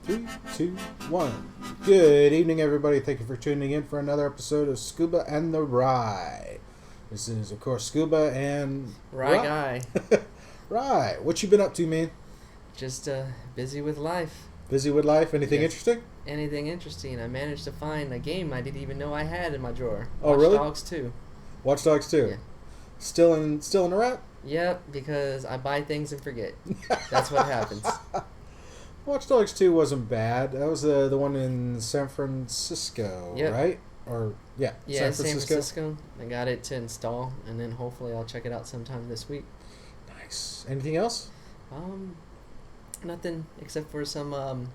3, 2, 1. Good evening, everybody. Thank you for tuning in for another episode of Scuba and the Ry. This is, of course, Scuba and Ry Guy. Ry, what you been up to, man? Just busy with life. Busy with life? Anything Yes. interesting? Anything interesting? I managed to find a game I didn't even know I had in my drawer. Oh, really? Watch Dogs 2. Watch Dogs 2. Yeah. Still in the wrap? Yep, because I buy things and forget. That's what happens. Watch Dogs 2 wasn't bad. That was the one in San Francisco, Yep. right? Or Yeah, San Francisco. I got it to install, and then hopefully I'll check it out sometime this week. Nice. Anything else? Nothing except for some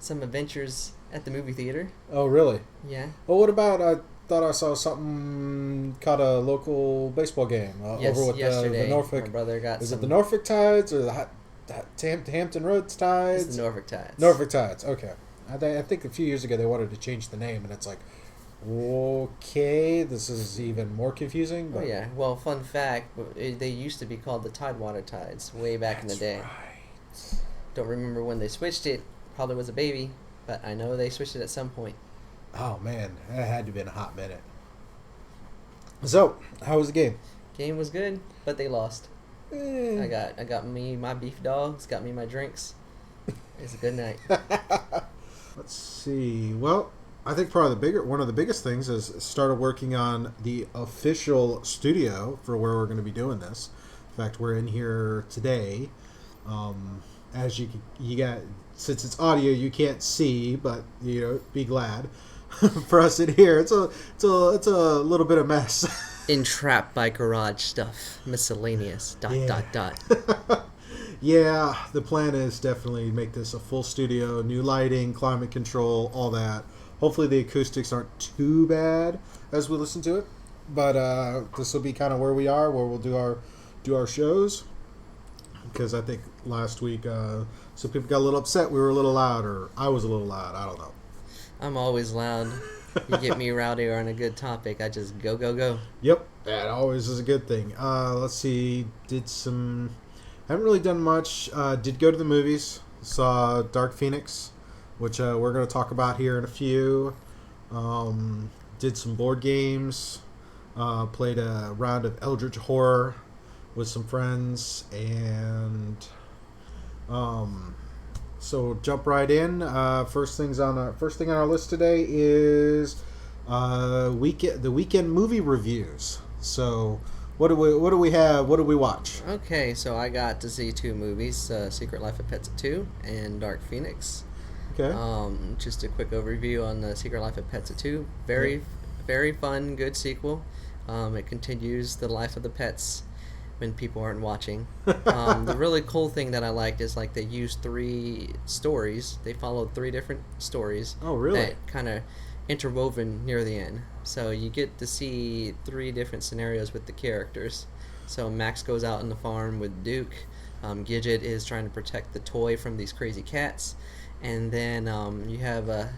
adventures at the movie theater. Oh, really? Yeah. Well, what about, I thought I saw something, caught a local baseball game Yes, over with yesterday, the Norfolk. my brother got Is it the Norfolk Tides or the Hampton Roads Tides? It's the Norfolk Tides. Norfolk Tides, okay. I think a few years ago they wanted to change the name, and it's like, okay, this is even more confusing. But Oh yeah. Well, fun fact: they used to be called the Tidewater Tides way back in the day. Right. Don't remember when they switched it. Probably was a baby, but I know they switched it at some point. Oh man, that had to have been a hot minute. So, how was the game? Game was good, but they lost. Eh. I got me my beef dogs, got me my drinks. It's a good night. Let's see. Well, I think probably one of the biggest things is started working on the official studio for where we're going to be doing this. In fact, we're in here today. As you got, since it's audio, you can't see, but be glad. For us in here, it's a little bit of mess. Entrapped by garage stuff, miscellaneous. Dot. Yeah, the plan is definitely make this a full studio, new lighting, climate control, all that. Hopefully the acoustics aren't too bad as we listen to it, but this will be kind of where we are, where we'll do our shows. Because I think last week, some people got a little upset. We were a little loud, or I was a little loud. I don't know. I'm always loud. You get me rowdy or on a good topic, I just go. Yep, that always is a good thing. Let's see. Haven't really done much. Did go to the movies. Saw Dark Phoenix, which we're going to talk about here in a few. Did some board games. Played a round of Eldritch Horror with some friends, and so jump right in. First thing on our list today is the weekend movie reviews. So what do we have? What do we watch? Okay, so I got to see two movies: Secret Life of Pets 2 and Dark Phoenix. Okay. Just a quick overview on the Secret Life of Pets 2. Very fun, good sequel. It continues the life of the pets when people aren't watching. The really cool thing that I liked is they used 3 stories. They followed 3 different stories. Oh, really? That kind of interwoven near the end. So you get to see 3 different scenarios with the characters. So Max goes out on the farm with Duke. Gidget is trying to protect the toy from these crazy cats. And then you have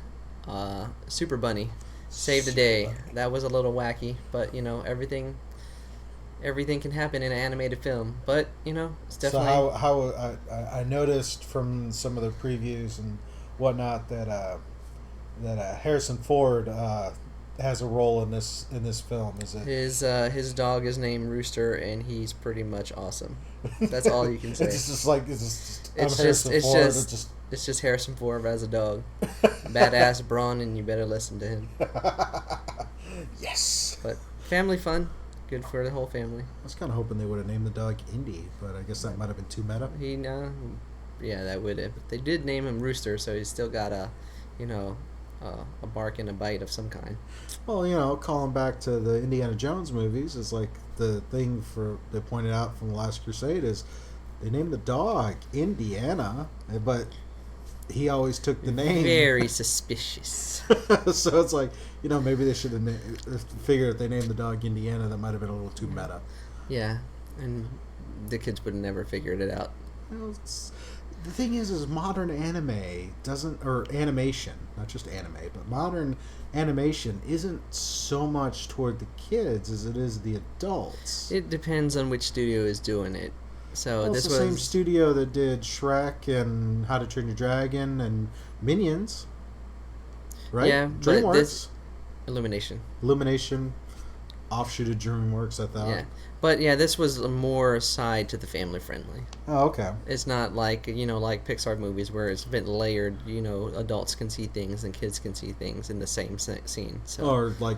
Super Bunny. Save the day. That was a little wacky, but everything can happen in an animated film, but it's definitely. So how I noticed from some of the previews and whatnot that Harrison Ford has a role in this film. Is it His dog is named Rooster, and he's pretty much awesome. That's all you can say. It's just Harrison Ford as a dog. Badass brawn, and you better listen to him. Yes. But family fun. Good for the whole family. I was kind of hoping they would have named the dog Indy, but I guess that might have been too meta. Yeah, that would have. They did name him Rooster, so he's still got a bark and a bite of some kind. Well, calling back to the Indiana Jones movies is like the thing they pointed out from The Last Crusade is they named the dog Indiana, but he always took the name. Very suspicious. So it's like, maybe they should have figured if they named the dog Indiana, that might have been a little too meta. Yeah, and the kids would have never figured it out. Well, the thing is modern anime or animation, not just anime, but modern animation isn't so much toward the kids as it is the adults. It depends on which studio is doing it. So Well, it's this the same was studio that did Shrek and How to Train Your Dragon and Minions, right? yeah, but this DreamWorks, Illumination. Illumination, offshoot of DreamWorks, I thought. Yeah, but yeah, this was a more side to the family friendly. Oh, okay. It's not like like Pixar movies where it's been layered. Adults can see things and kids can see things in the same scene. So Or like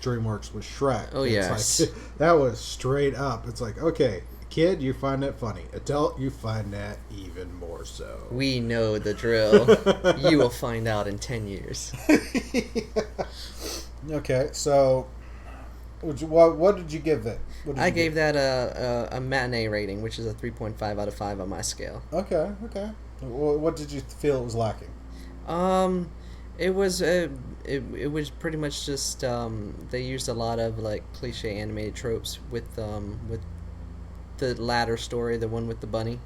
DreamWorks with Shrek. oh It's yes, like that was straight up. It's like, okay, kid, you find that funny. Adult, you find that even more so. we know the drill. You will find out in 10 years. Okay, so what did you give it? What did I you gave give that a matinee rating, which is a 3.5 out of 5 on my scale. it? Okay, okay. What did you feel it was lacking? Um, it was pretty much just they used a lot of like cliche animated tropes with the latter story, the one with the bunny.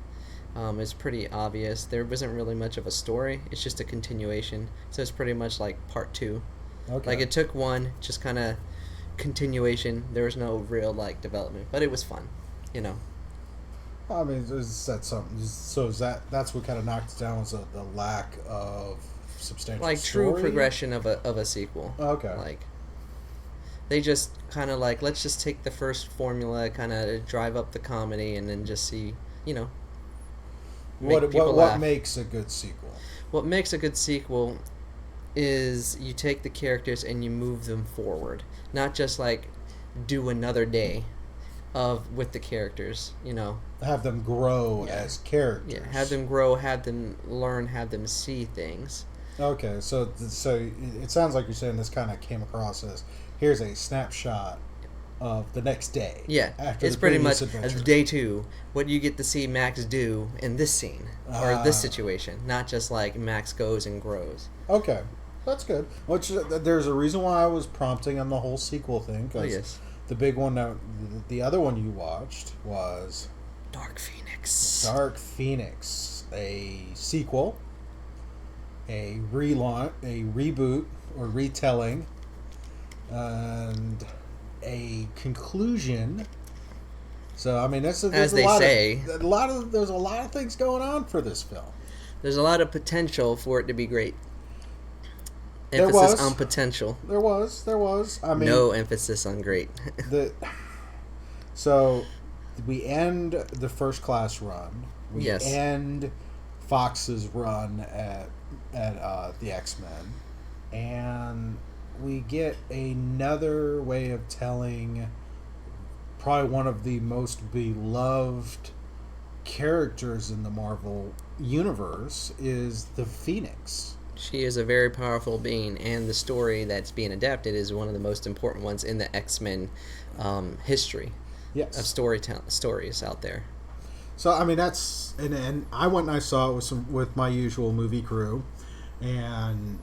It's pretty obvious. There wasn't really much of a story. It's just a continuation. So it's pretty much like part two. Okay. Like it took one, just kind of continuation. There was no real like development, but it was fun. You know. I mean, is that something? So is that's what kind of knocked it down was the lack of substantial Like story? true progression of a sequel. Okay. Like they just kind of like, let's just take the first formula, kind of drive up the comedy, and then just see, make people What laugh. makes a good sequel? What makes a good sequel is you take the characters and you move them forward, not just like do another day of with the characters. Have them grow Yeah. as characters. Yeah, have them grow, have them learn, have them see things. Okay, so it sounds like you're saying this kind of came across as here's a snapshot of the next day. Yeah, after it's the pretty previous much adventure. day two. What do you get to see Max do in this scene or this Ah. situation? Not just like Max goes and grows. Okay, that's good. Which there's a reason why I was prompting on the whole sequel thing. Oh 'Cause yes, the big one, the other one you watched was Dark Phoenix. Dark Phoenix, a sequel, a relaunch, a reboot or retelling, and a conclusion. So I mean, there's As a they lot say. there's a lot of things going on for this film. There's a lot of potential for it to be great. There Emphasis was. on potential. There was. I mean, No emphasis on great. So we end the First Class run. We Yes. end Fox's run at the X-Men, and we get another way of telling probably one of the most beloved characters in the Marvel universe is the Phoenix. She is a very powerful being, and the story that's being adapted is one of the most important ones in the X-Men history Yes. of stories out there. So I mean that's and I went and I saw it with my usual movie crew, and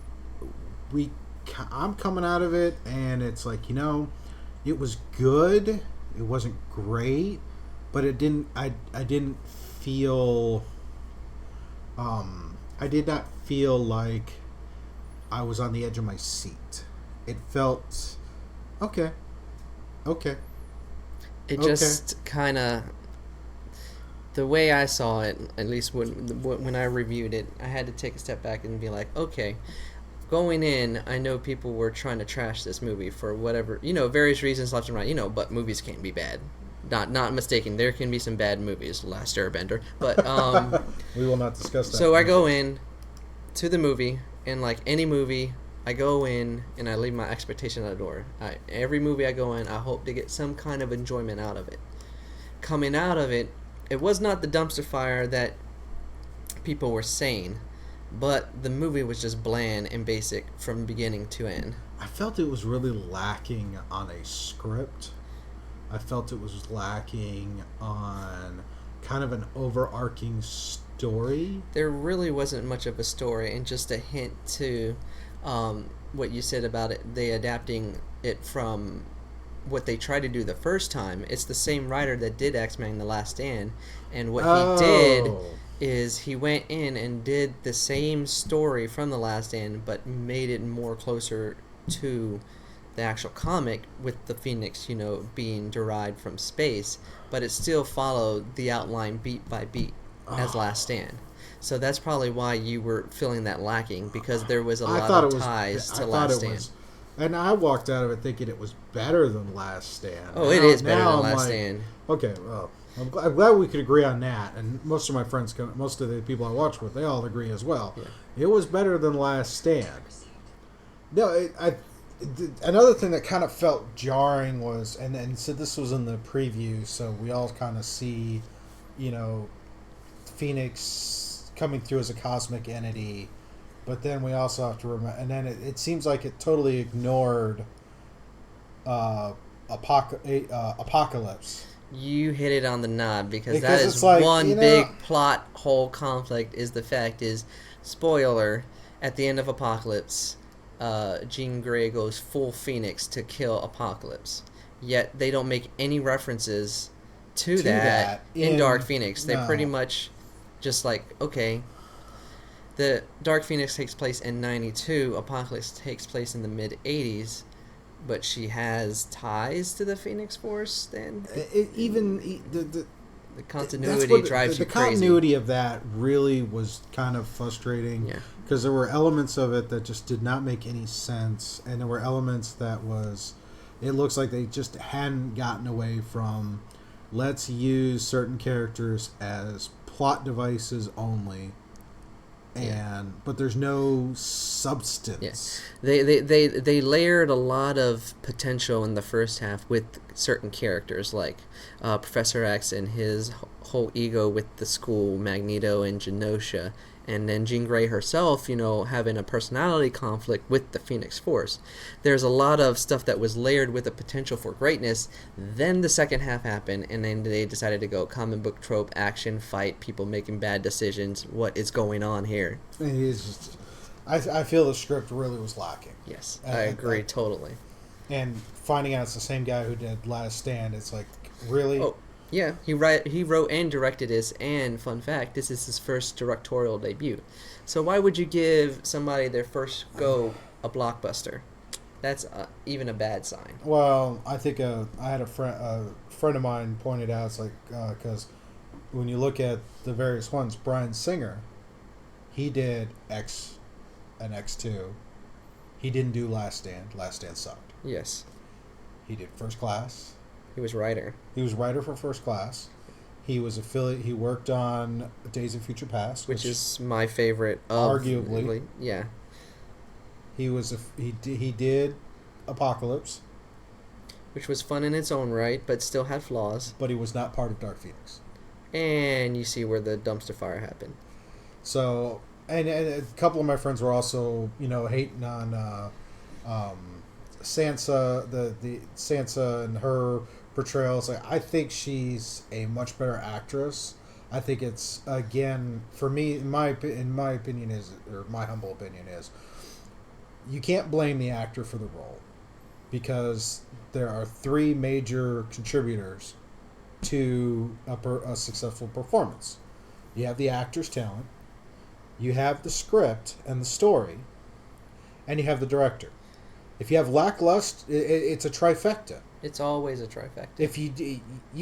I'm coming out of it and it's like it was good. It wasn't great, but it didn't. I didn't feel. I did not feel like I was on the edge of my seat. It felt okay. It Okay. just kind of, the way I saw it, at least when I reviewed it, I had to take a step back and be like, okay, going in, I know people were trying to trash this movie for whatever, various reasons left and right, but movies can't be bad. Not mistaken, there can be some bad movies, Last Airbender, but We will not discuss that. so I go in to the movie, and like any movie, I go in and I leave my expectation at the door. Every movie I go in, I hope to get some kind of enjoyment out of it. Coming out of it, it was not the dumpster fire that people were saying, but the movie was just bland and basic from beginning to end. I felt it was really lacking on a script. I felt it was lacking on kind of an overarching story. There really wasn't much of a story, and just a hint to what you said about it, they adapting it from what they tried to do the first time. It's the same writer that did X-Men The Last Stand, and what he did is he went in and did the same story from The Last Stand, but made it more closer to the actual comic with the Phoenix, being derived from space, but it still followed the outline beat by beat as Last Stand. So that's probably why you were feeling that lacking, because there was a lot of ties to Last Stand. And I walked out of it thinking it was better than Last Stand. Oh, it is better than Last Stand. Okay, well, I'm glad we could agree on that. And most of my friends, most of the people I watch with, they all agree as well. Yeah. It was better than Last Stand. No, another thing that kind of felt jarring was, and so this was in the preview, so we all kind of see, Phoenix coming through as a cosmic entity, but then we also have to remember, and then it seems like it totally ignored Apocalypse. You hit it on the nod, because that it's is like, one big plot hole conflict. Is the fact is, spoiler, at the end of Apocalypse, Jean Grey goes full Phoenix to kill Apocalypse. Yet they don't make any references to that in Dark Phoenix. They pretty much just like, okay, the Dark Phoenix takes place in 92, Apocalypse takes place in the mid-80s, but she has ties to the Phoenix Force then? The continuity drives you crazy. The continuity of that really was kind of frustrating, because there were elements of it that just did not make any sense, and there were elements that it looks like they just hadn't gotten away from, let's use certain characters as plot devices only, but there's no substance. They layered a lot of potential in the first half with certain characters, like Professor X and his whole ego with the school, Magneto and Genosha, and then Jean Grey herself, having a personality conflict with the Phoenix Force. There's a lot of stuff that was layered with a potential for greatness. Then the second half happened, and then they decided to go comic book trope, action, fight, people making bad decisions. What is going on here? I feel the script really was lacking. Yes, I agree totally. And finding out it's the same guy who did Last Stand, it's like, really? Oh, yeah. He wrote and directed this, and fun fact, this is his first directorial debut. So why would you give somebody their first go a blockbuster? That's even a bad sign. Well, I think I had a friend of mine pointed out, it's like, because when you look at the various ones, Bryan Singer, he did X and X2. He didn't do Last Stand. Last Stand sucked. Yes. He did First Class. He was writer. He was writer for First Class. He was affiliate. He worked on Days of Future Past, which is my favorite. Arguably, yeah. He did Apocalypse, which was fun in its own right, but still had flaws. But he was not part of Dark Phoenix. And you see where the dumpster fire happened. So, and a couple of my friends were also, hating on Sansa, the Sansa and her portrayals. I think she's a much better actress. I think it's, again, for me, in my opinion is, or my humble opinion is, you can't blame the actor for the role, because there are three major contributors to a successful performance. You have the actor's talent, you have the script and the story, and you have the director. If you have lackluster, it's a trifecta. It's always a trifecta. If you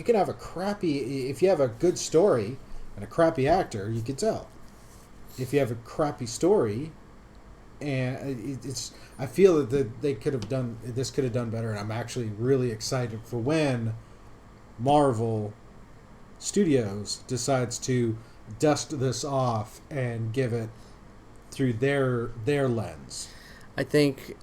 can have if you have a good story and a crappy actor, you can tell. If you have a crappy story, and I feel that this could have done better, and I'm actually really excited for when Marvel Studios decides to dust this off and give it through their lens. I think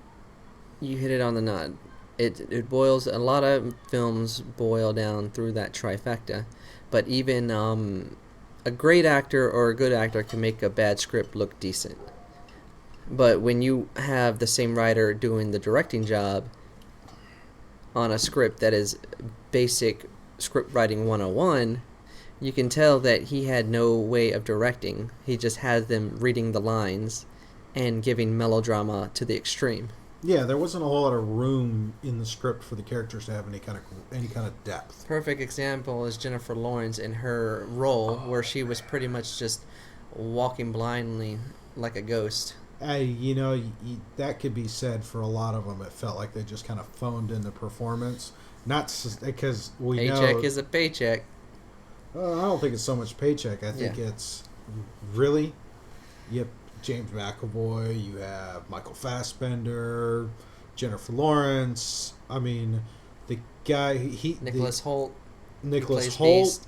you hit it on the nod. It boils, a lot of films boil down through that trifecta, but even a great actor or a good actor can make a bad script look decent. But when you have the same writer doing the directing job on a script that is basic script writing 101, you can tell that he had no way of directing. He just had them reading the lines and giving melodrama to the extreme. Yeah, there wasn't a whole lot of room in the script for the characters to have any kind of depth. Perfect example is Jennifer Lawrence in her role, where she was pretty much just walking blindly like a ghost. That could be said for a lot of them. It felt like they just kind of phoned in the performance, not because we know Paycheck is a paycheck. I don't think it's so much paycheck. I think it's really, yep. James McAvoy, you have Michael Fassbender, Jennifer Lawrence. I mean, the guy Nicholas Hoult. Nicholas Hoult.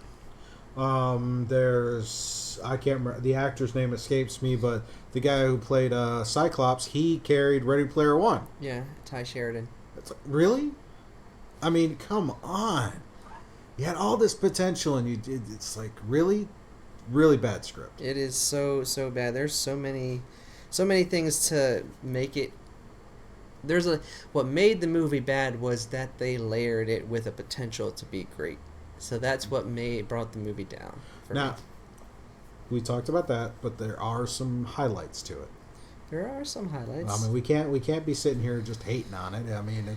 There's I can't remember the actor's name escapes me, but the guy who played Cyclops, he carried Ready Player One. Yeah, Ty Sheridan. It's like, really? I mean, come on. You had all this potential, and it's like really. Really bad script. It is so bad. There's so many things to make it. What made the movie bad was that they layered it with a potential to be great. So that's what brought the movie down. Now, we talked about that, but there are some highlights to it. There are some highlights. I mean, we can't be sitting here just hating on it. I mean,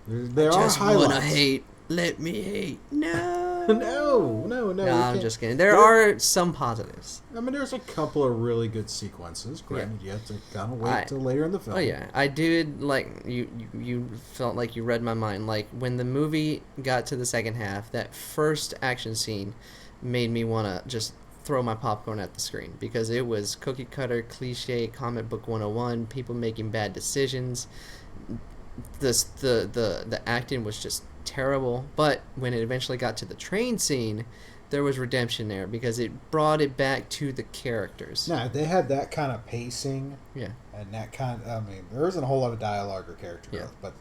there are highlights. Just wanna hate. Let me hate. No. No. I'm just kidding. There are some positives. I mean, there's a couple of really good sequences. Granted, you have to kind of wait till later in the film. Oh yeah, I did like you felt like you read my mind. Like when the movie got to the second half, that first action scene made me want to just throw my popcorn at the screen because it was cookie cutter, cliche, comic book 101. People making bad decisions. The acting was just terrible, but when it eventually got to the train scene, there was redemption there because it brought it back to the characters. No, they had that kind of pacing. Yeah. And that kind of, I mean, there isn't a whole lot of dialogue or character growth, but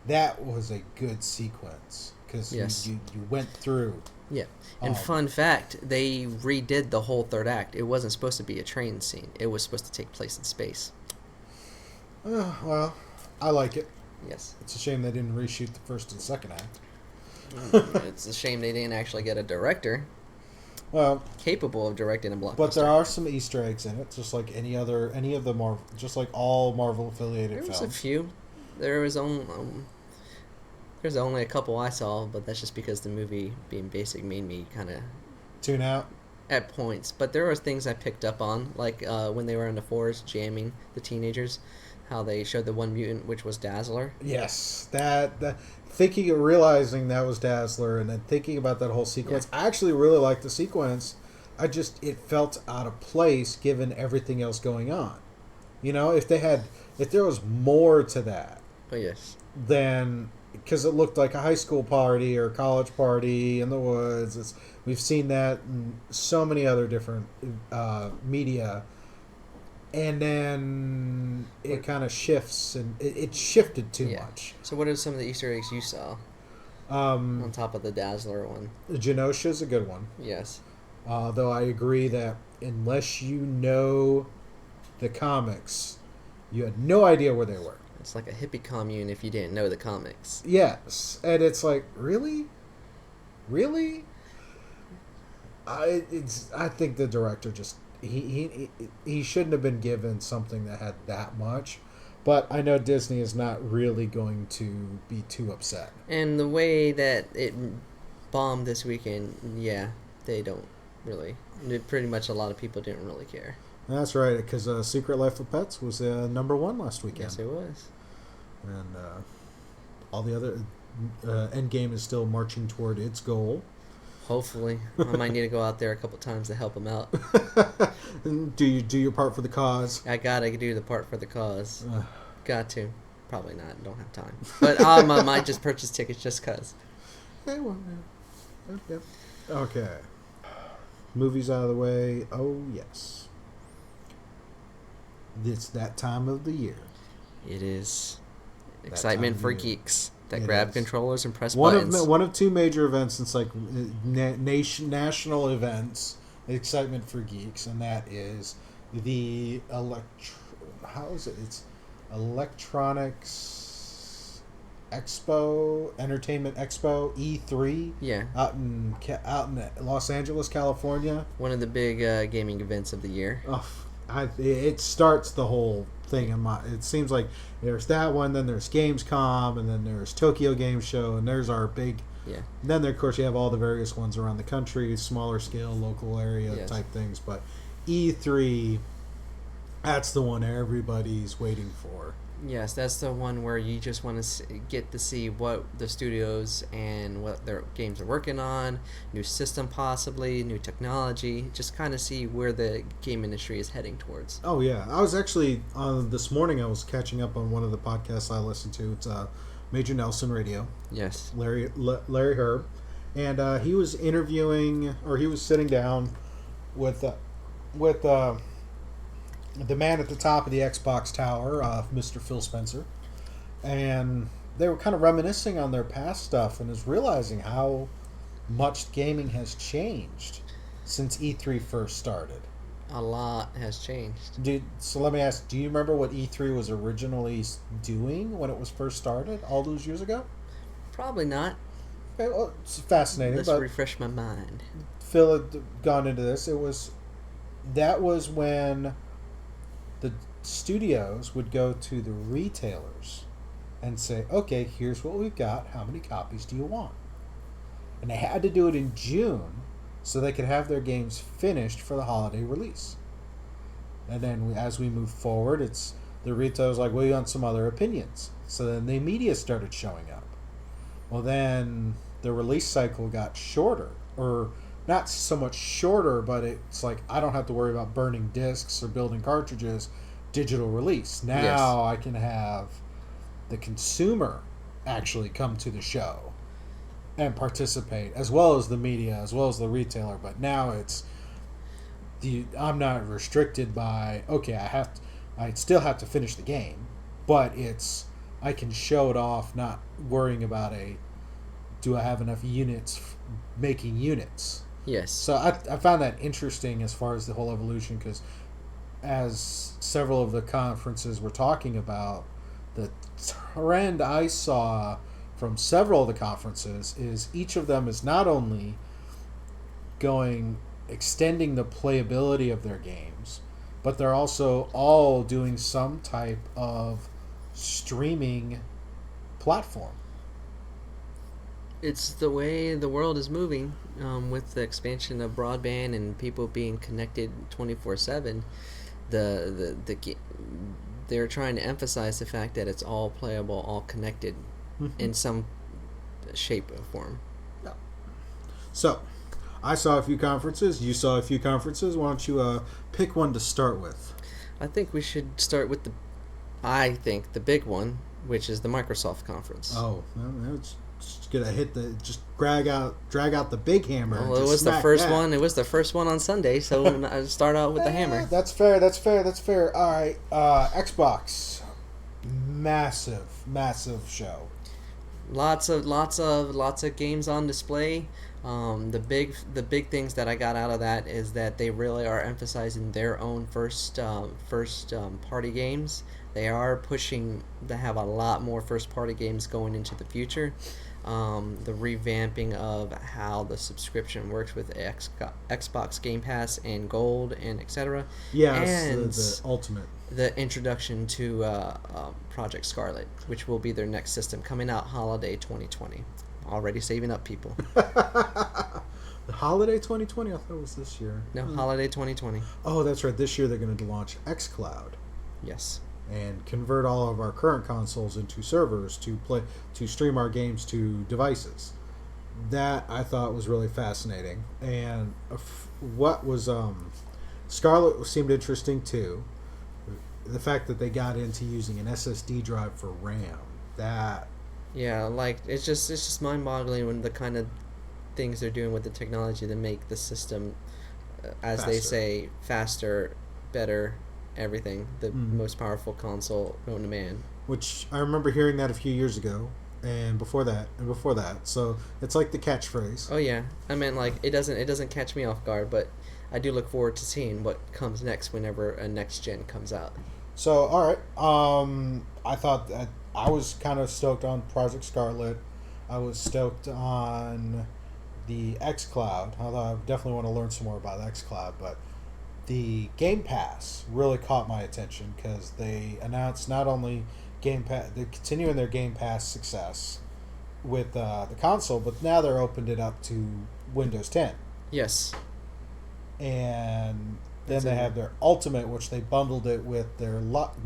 that was a good sequence because you went through. Yeah. And fun fact, they redid the whole third act. It wasn't supposed to be a train scene. It was supposed to take place in space. Well, I like it. Yes. It's a shame they didn't reshoot the first and second act. It's a shame they didn't actually get a director capable of directing a blockbuster. But there are some Easter eggs in it, just like any of the Marvel, just like all Marvel affiliated films. There was a few. There's only a couple I saw, but that's just because the movie being basic made me kind of tune out at points. But there were things I picked up on, like when they were in the forest jamming, the teenagers. How they showed the one mutant, which was Dazzler. Yes, that realizing that was Dazzler, and then thinking about that whole sequence. Yeah. I actually really liked the sequence. It felt out of place given everything else going on. You know, if there was more to that. Oh yes. Then, because it looked like a high school party or a college party in the woods. We've seen that in so many other different media. And then it kind of shifts, and it shifted too much. So what are some of the Easter eggs you saw on top of the Dazzler one? Genosha's a good one. Yes. Though I agree that unless you know the comics, you had no idea where they were. It's like a hippie commune if you didn't know the comics. Yes. And it's like, really? Really? I think the director just... He shouldn't have been given something that had that much, but I know Disney is not really going to be too upset. And the way that it bombed this weekend, they don't really. Pretty much a lot of people didn't really care. That's right, because Secret Life of Pets was number one last weekend. Yes, it was. And all the other Endgame is still marching toward its goal. Hopefully. I might need to go out there a couple times to help them out. Do your part for the cause? I gotta do the part for the cause. Got to. Probably not. Don't have time. But I might just purchase tickets just because. Hey, well, yeah. Okay. Movies out of the way. Oh, yes. It's that time of the year. It is. Excitement for geeks. That grab controllers and press one buttons. One of two major events. It's like national events. Excitement for geeks, and that is the It's Electronics Expo, Entertainment Expo, E3. Yeah. Out in Los Angeles, California. One of the big gaming events of the year. Oh, it starts the whole thing in my. It seems like there's that one, then there's Gamescom, and then there's Tokyo Game Show, and there's our big. Yeah. And then of course you have all the various ones around the country, smaller scale, local area type things. But E3, That's the one everybody's waiting for. Yes, that's the one where you just want to get to see what the studios and what their games are working on, new system possibly, new technology, just kind of see where the game industry is heading towards. Oh yeah, I was actually this morning. I was catching up on one of the podcasts I listen to. It's Major Nelson Radio, Yes. Larry Herb, and he was interviewing, or he was sitting down with the man at the top of the Xbox tower, Mr. Phil Spencer, and they were kind of reminiscing on their past stuff, and is realizing how much gaming has changed since E3 first started. A lot has changed. So let me ask, do you remember what E3 was originally doing when it was first started all those years ago? Probably not. Okay, well, it's fascinating. Let's but refresh my mind. Phil had gone into this. That was when the studios would go to the retailers and say, okay, here's what we've got. How many copies do you want? And they had to do it in June so they could have their games finished for the holiday release. And then as we move forward, it's the retailers like, we want some other opinions. So then the media started showing up. Well, then the release cycle got shorter, or not so much shorter, but it's like I don't have to worry about burning discs or building cartridges. Digital release. Now Yes. I can have the consumer actually come to the show and participate, as well as the media, as well as the retailer. But now I'm not restricted by, okay, I still have to finish the game, but I can show it off, not worrying about do I have enough units making units. Yes. So I found that interesting as far as the whole evolution, because as several of the conferences were talking about, the trend I saw from several of the conferences is each of them is not only extending the playability of their games, but they're also all doing some type of streaming platform. It's the way the world is moving, with the expansion of broadband and people being connected 24/7. They're trying to emphasize the fact that it's all playable, all connected in some shape or form. So, I saw a few conferences. You saw a few conferences. Why don't you pick one to start with? I think we should start with the big one, which is the Microsoft conference. Oh, well, it's just gonna just drag out the big hammer. Well, it was the first one. It was the first one on Sunday, so I start out with the hammer. That's fair. All right, Xbox, massive show. Lots of games on display. The big things that I got out of that is that they really are emphasizing their own first party games. They are pushing to have a lot more first party games going into the future. The revamping of how the subscription works with Xbox Game Pass and Gold and etc. Yeah, and the ultimate. The introduction to Project Scarlet, which will be their next system coming out holiday 2020. Already saving up, people. The holiday 2020? I thought it was this year. No, holiday 2020. Oh, that's right. This year they're going to launch xCloud. Yes. And convert all of our current consoles into servers to stream our games to devices. That I thought was really fascinating. And what was Scarlet seemed interesting too. The fact that they got into using an SSD drive for RAM. Yeah, like it's just mind-boggling when the kind of things they're doing with the technology to make the system, as faster. They say, faster, better, everything. The most powerful console known to man. Which I remember hearing that a few years ago, and before that. So it's like the catchphrase. Oh yeah, I mean, like it doesn't catch me off guard, but I do look forward to seeing what comes next whenever a next gen comes out. So all right, I thought that I was kind of stoked on Project Scarlet. I was stoked on the xCloud. Although I definitely want to learn some more about xCloud, but the Game Pass really caught my attention because they announced not only Game Pass, they're continuing their Game Pass success with the console, but now they're opened it up to Windows 10. Yes. And Then they have their Ultimate, which they bundled it with their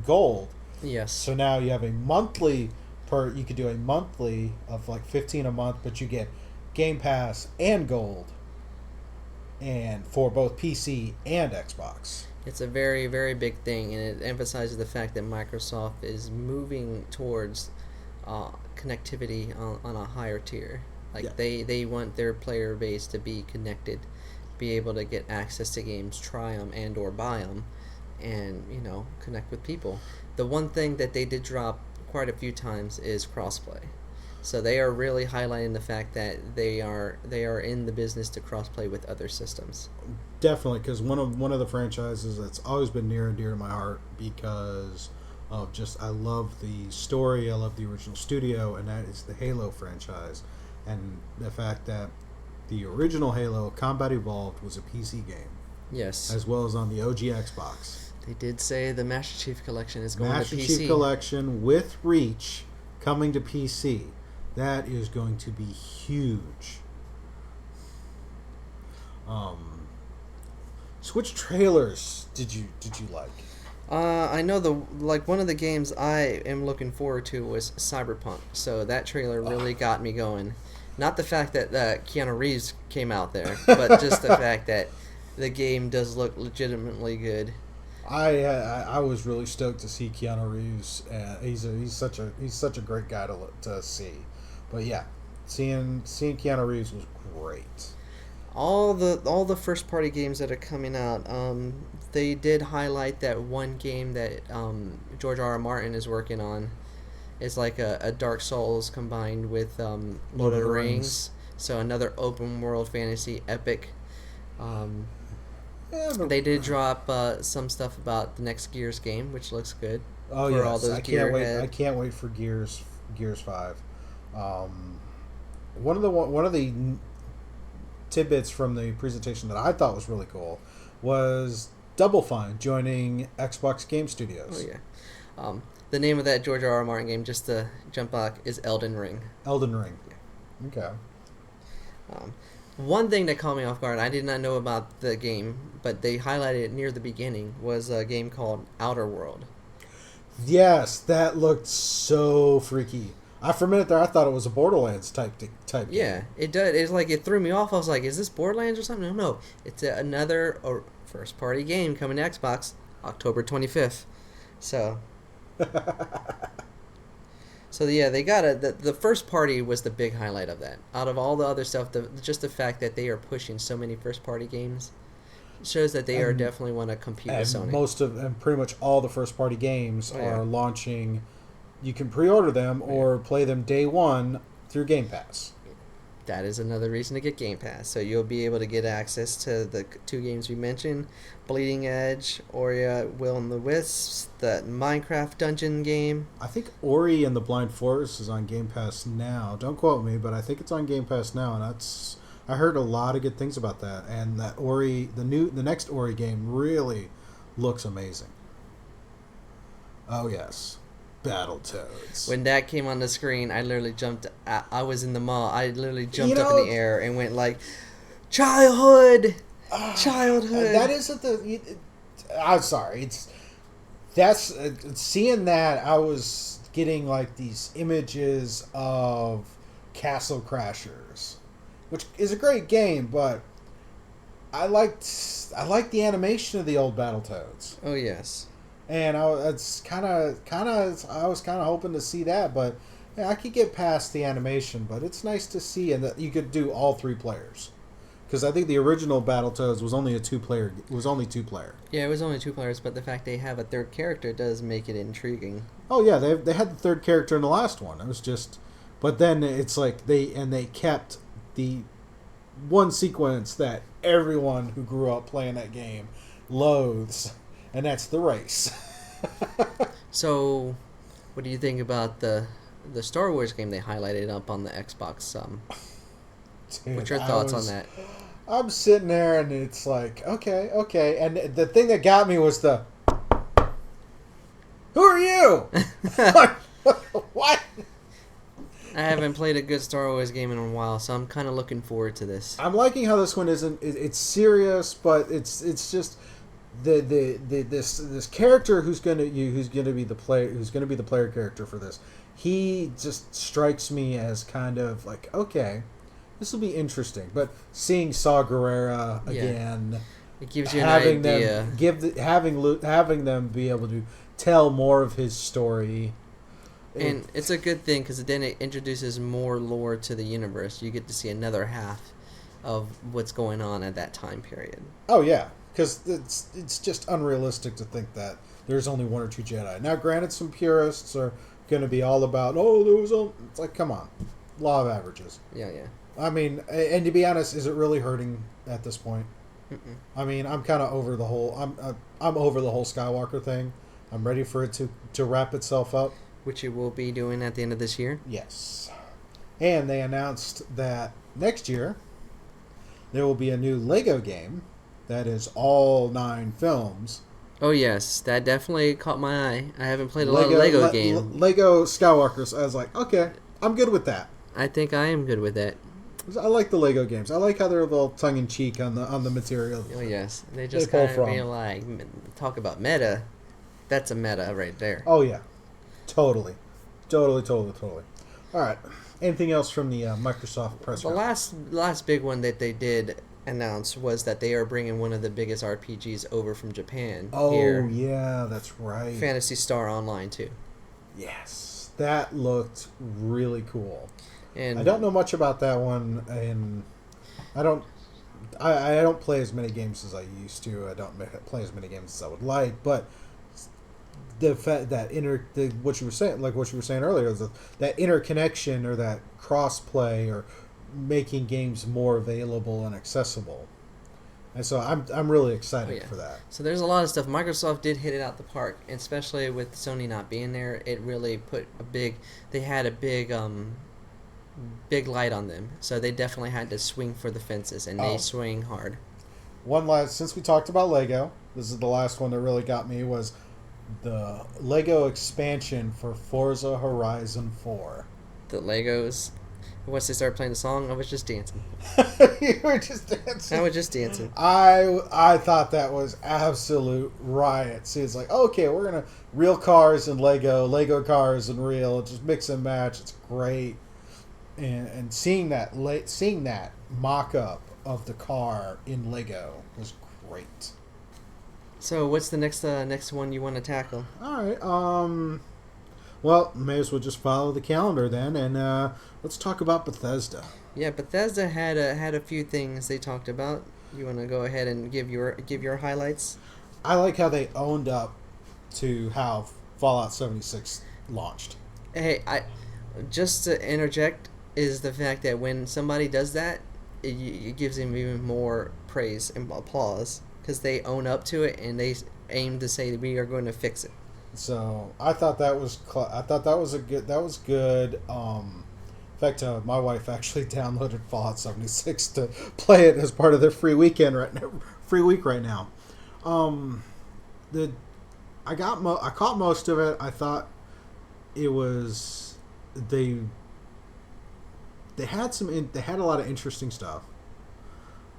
Gold. Yes. So now you have a monthly you could do a monthly of like 15 a month, but you get Game Pass and Gold, and for both PC and Xbox. It's a very, very big thing, and it emphasizes the fact that Microsoft is moving towards connectivity on a higher tier. Like they want their player base to be connected, be able to get access to games, try them and or buy them, and connect with people. The one thing that they did drop quite a few times is crossplay. So they are really highlighting the fact that they are in the business to crossplay with other systems. Definitely, because one of the franchises that's always been near and dear to my heart because of just I love the story, I love the original studio, and that is the Halo franchise, and the fact that the original Halo Combat Evolved was a PC game. Yes. As well as on the OG Xbox. They did say the Master Chief Collection is going to PC. Master Chief Collection with Reach coming to PC. That is going to be huge. So which trailers did you like? I know one of the games I am looking forward to was Cyberpunk. So that trailer really got me going. Not the fact that Keanu Reeves came out there, but just the fact that the game does look legitimately good. I was really stoked to see Keanu Reeves. He's such a great guy to see. But yeah, seeing Keanu Reeves was great. All the first party games that are coming out, they did highlight that one game that George R. Martin is working on. It's like a Dark Souls combined with Lord of the Rings. So another open world fantasy epic. They did drop some stuff about the next Gears game, which looks good. Oh yeah, I can't wait. I can't wait for Gears 5. One of the tidbits from the presentation that I thought was really cool was Double Fine joining Xbox Game Studios. Oh yeah. The name of that George R. Martin game, just to jump back, is Elden Ring. Elden Ring. Yeah. Okay. One thing that caught me off guard, I did not know about the game, but they highlighted it near the beginning, was a game called Outer World. Yes, that looked so freaky. For a minute there, I thought it was a Borderlands type game. Yeah, it did. It's like it threw me off. I was like, is this Borderlands or something? No. It's another first-party game coming to Xbox October 25th. So... So yeah, they got the first party was the big highlight of that. Out of all the other stuff, just the fact that they are pushing so many first party games shows that they are definitely want to compete with Sony. And pretty much all the first party games are launching. You can pre-order them or play them day one through Game Pass. That is another reason to get Game Pass. So you'll be able to get access to the two games we mentioned, Bleeding Edge, Ori Will and the Wisps, the Minecraft dungeon game. I think Ori and the Blind Forest is on Game Pass now. Don't quote me, but I think it's on Game Pass now, and I heard a lot of good things about that. And that Ori, the next Ori game really looks amazing. Oh yes. Battletoads. When that came on the screen, I literally jumped. I was in the mall. I literally jumped up in the air and went like, "Childhood, childhood." That isn't the. I'm sorry. Seeing that. I was getting like these images of Castle Crashers, which is a great game, but I liked the animation of the old Battletoads. Oh yes. And I was kind of hoping to see that, but yeah, I could get past the animation. But it's nice to see, and that you could do all three players, because I think the original Battletoads was only two player. Yeah, it was only 2 players, but the fact they have a third character does make it intriguing. Oh yeah, they had the third character in the last one. It was just, but then it's like they kept the one sequence that everyone who grew up playing that game loathes. And that's the race. So, what do you think about the Star Wars game they highlighted up on the Xbox? Dude, what's your thoughts on that? I'm sitting there and it's like, okay. And the thing that got me was the, who are you? What? I haven't played a good Star Wars game in a while, so I'm kind of looking forward to this. I'm liking how this one isn't. It's serious, but it's just. this character who's gonna be the player character for this, he just strikes me as kind of like, okay, this will be interesting. But seeing Saw Gerrera again, it gives you an idea. Having them be able to tell more of his story. And it's a good thing because then it introduces more lore to the universe. You get to see another half of what's going on at that time period. Oh yeah, because it's just unrealistic to think that there's only one or two Jedi. Now, granted, some purists are going to be all about, it's like, come on, law of averages. Yeah. I mean, and to be honest, is it really hurting at this point? Mm-mm. I mean, I'm kind of over the whole. I'm over the whole Skywalker thing. I'm ready for it to wrap itself up. Which it will be doing at the end of this year. Yes, and they announced that next year there will be a new Lego game that is all 9 films. Oh yes, that definitely caught my eye. I haven't played a lot of Lego games. Lego Skywalkers. I was like, okay, I'm good with that. I think I am good with that. I like the Lego games. I like how they're a little tongue in cheek on the material. Oh yes, they just kind of be like, talk about meta. That's a meta right there. Oh yeah, totally. All right. Anything else from the Microsoft press conference? The last big one that they did announce was that they are bringing one of the biggest RPGs over from Japan. Oh here. Yeah, that's right. Phantasy Star Online 2. Yes, that looked really cool. And I don't know much about that one, and I don't play as many games as I used to. I don't play as many games as I would like, but the fact that what you were saying earlier, is that interconnection or that cross play or making games more available and accessible. And so I'm really excited for that. So there's a lot of stuff. Microsoft did hit it out the park, especially with Sony not being there. It really put they had a big light on them. So they definitely had to swing for the fences, and they swing hard. Since we talked about Lego, this is the last one that really got me, was the Lego expansion for Forza Horizon 4. The Legos. Once they started playing the song, I was just dancing. You were just dancing? I was just dancing. I thought that was absolute riot. See, it's like, okay, we're going to real cars and Lego cars and real, just mix and match. It's great. And seeing that mock-up of the car in Lego was great. So what's the next one you want to tackle? All right. Well, may as well just follow the calendar then, and let's talk about Bethesda. Yeah, Bethesda had a few things they talked about. You want to go ahead and give your highlights? I like how they owned up to how Fallout 76 launched. Hey, just to interject is the fact that when somebody does that, it gives them even more praise and applause because they own up to it and they aim to say we are going to fix it. So I thought that was good. In fact, my wife actually downloaded Fallout 76 to play it as part of their free week right now. I caught most of it. I thought it was they had a lot of interesting stuff.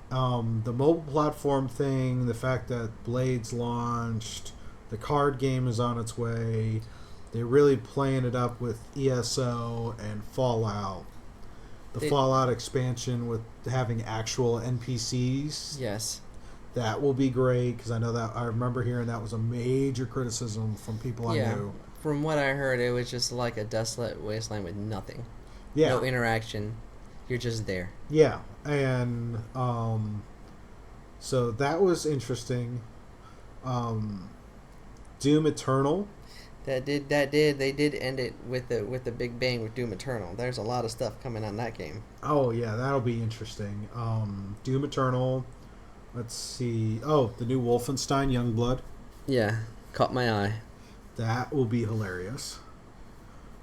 The mobile platform thing, the fact that Blades launched, the card game is on its way. They're really playing it up with ESO and Fallout. The Fallout expansion with having actual NPCs. Yes. That will be great because I remember hearing that was a major criticism from people I knew. From what I heard, it was just like a desolate wasteland with nothing. Yeah. No interaction. You're just there. Yeah. And so that was interesting. Doom Eternal. They did end it with a big bang with Doom Eternal. There's a lot of stuff coming on that game. Oh yeah, that'll be interesting. Doom Eternal. Let's see. Oh, the new Wolfenstein Youngblood. Yeah, caught my eye. That will be hilarious.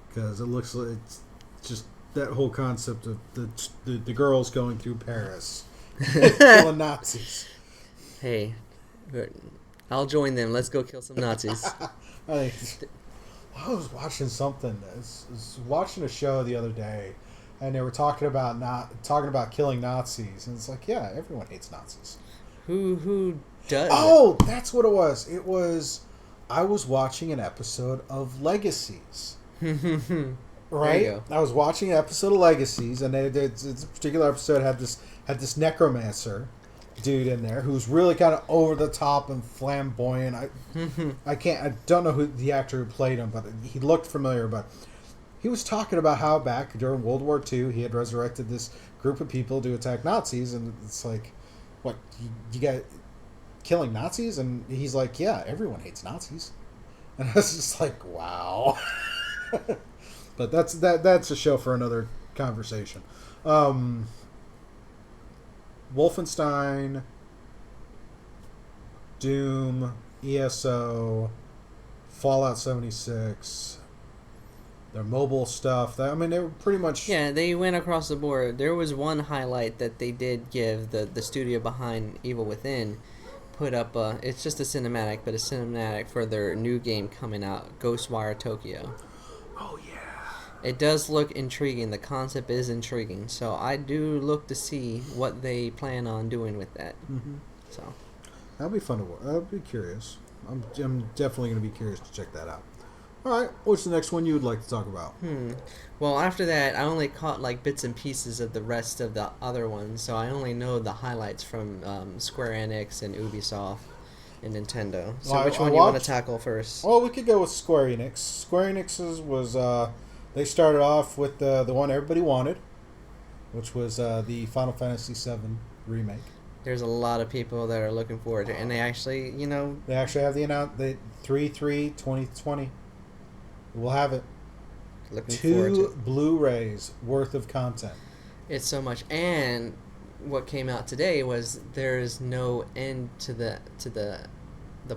Because it looks like it's just that whole concept of the girls going through Paris killing Nazis. Hey, I'll join them. Let's go kill some Nazis. I was watching something. I was watching a show the other day, and they were talking about killing Nazis, and it's like, yeah, everyone hates Nazis. Who does. Oh, that's what it was. It was. I was watching an episode of Legacies. There you Right? go. I was watching an episode of Legacies, and this particular episode had this necromancer dude in there who's really kind of over the top and flamboyant. I don't know who the actor who played him, but he looked familiar. But he was talking about how back during World War II he had resurrected this group of people to attack Nazis, and it's like, what, you got killing Nazis? And he's like, yeah, everyone hates Nazis. And I was just like, wow. But that's a show for another conversation. Wolfenstein, Doom, ESO, Fallout 76, their mobile stuff. They were pretty much... Yeah, they went across the board. There was one highlight that they did give the studio behind Evil Within put up. It's just a cinematic, but a cinematic for their new game coming out, Ghostwire Tokyo. Oh, yeah. It does look intriguing. The concept is intriguing. So I do look to see what they plan on doing with that. Mm-hmm. So that'll be fun to watch. I'll be curious. I'm definitely going to be curious to check that out. All right. What's the next one you would like to talk about? Well, after that, I only caught like bits and pieces of the rest of the other ones. So I only know the highlights from Square Enix and Ubisoft and Nintendo. So Well, which one do you want to tackle first? Well, we could go with Square Enix. Square Enix's was... they started off with the one everybody wanted, which was the Final Fantasy VII remake. There's a lot of people that are looking forward to it, and they actually, They actually have the 3/3/2020. We'll have it. looking forward to 2 Blu-rays worth of content. it's so much. And what came out today was there's no end to the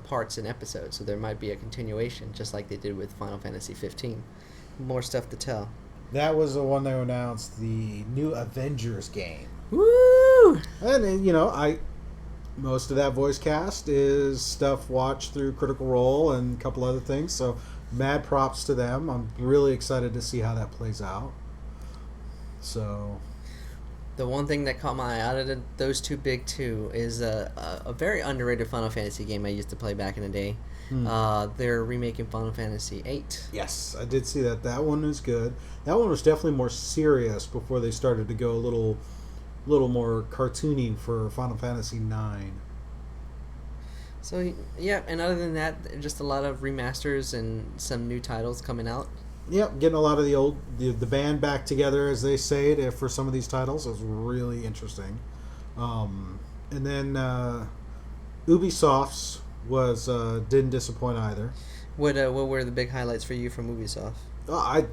parts and episodes, so there might be a continuation, just like they did with Final Fantasy 15. More stuff to tell. That was the one they announced, the new Avengers game. Woo! And most of that voice cast is stuff watched through Critical Role and a couple other things. So mad props to them. I'm really excited to see how that plays out. So The one thing that caught my eye out of those two big two is a very underrated Final Fantasy game I used to play back in the day. They're remaking Final Fantasy VIII. yes, I did see that. That one was good. That one was definitely more serious before they started to go a little more cartoony for Final Fantasy IX. So, yeah, and other than that, just a lot of remasters and some new titles coming out. Yep, getting a lot of the band back together, as they say it, for some of these titles. It was really interesting. And then Ubisoft's was didn't disappoint either. What were the big highlights for you from Ubisoft? I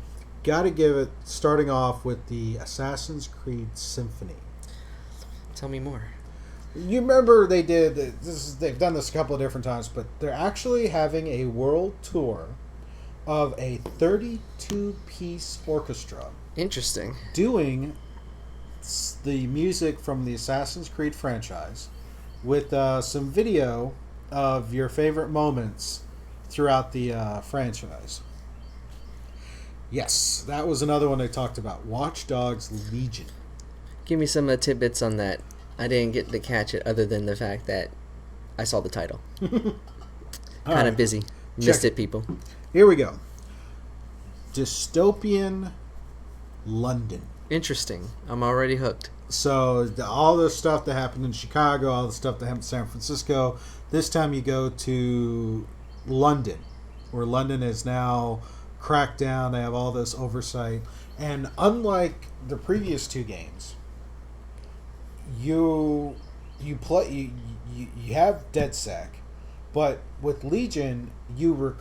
got to give it, starting off with the Assassin's Creed Symphony. Tell me more. You remember they've done this a couple of different times, but they're actually having a world tour of a 32-piece orchestra Interesting. doing the music from the Assassin's Creed franchise with some video of your favorite moments throughout the franchise. Yes, that was another one they talked about. Watch Dogs Legion. Give me some tidbits on that. I didn't get to catch it other than the fact that I saw the title. Kind of busy. Missed it, people. Here we go. Dystopian London. Interesting. I'm already hooked. So all the stuff that happened in Chicago, all the stuff that happened in San Francisco, this time you go to London, where London is now cracked down. They have all this oversight. And unlike the previous two games, you have DedSec, but with Legion, you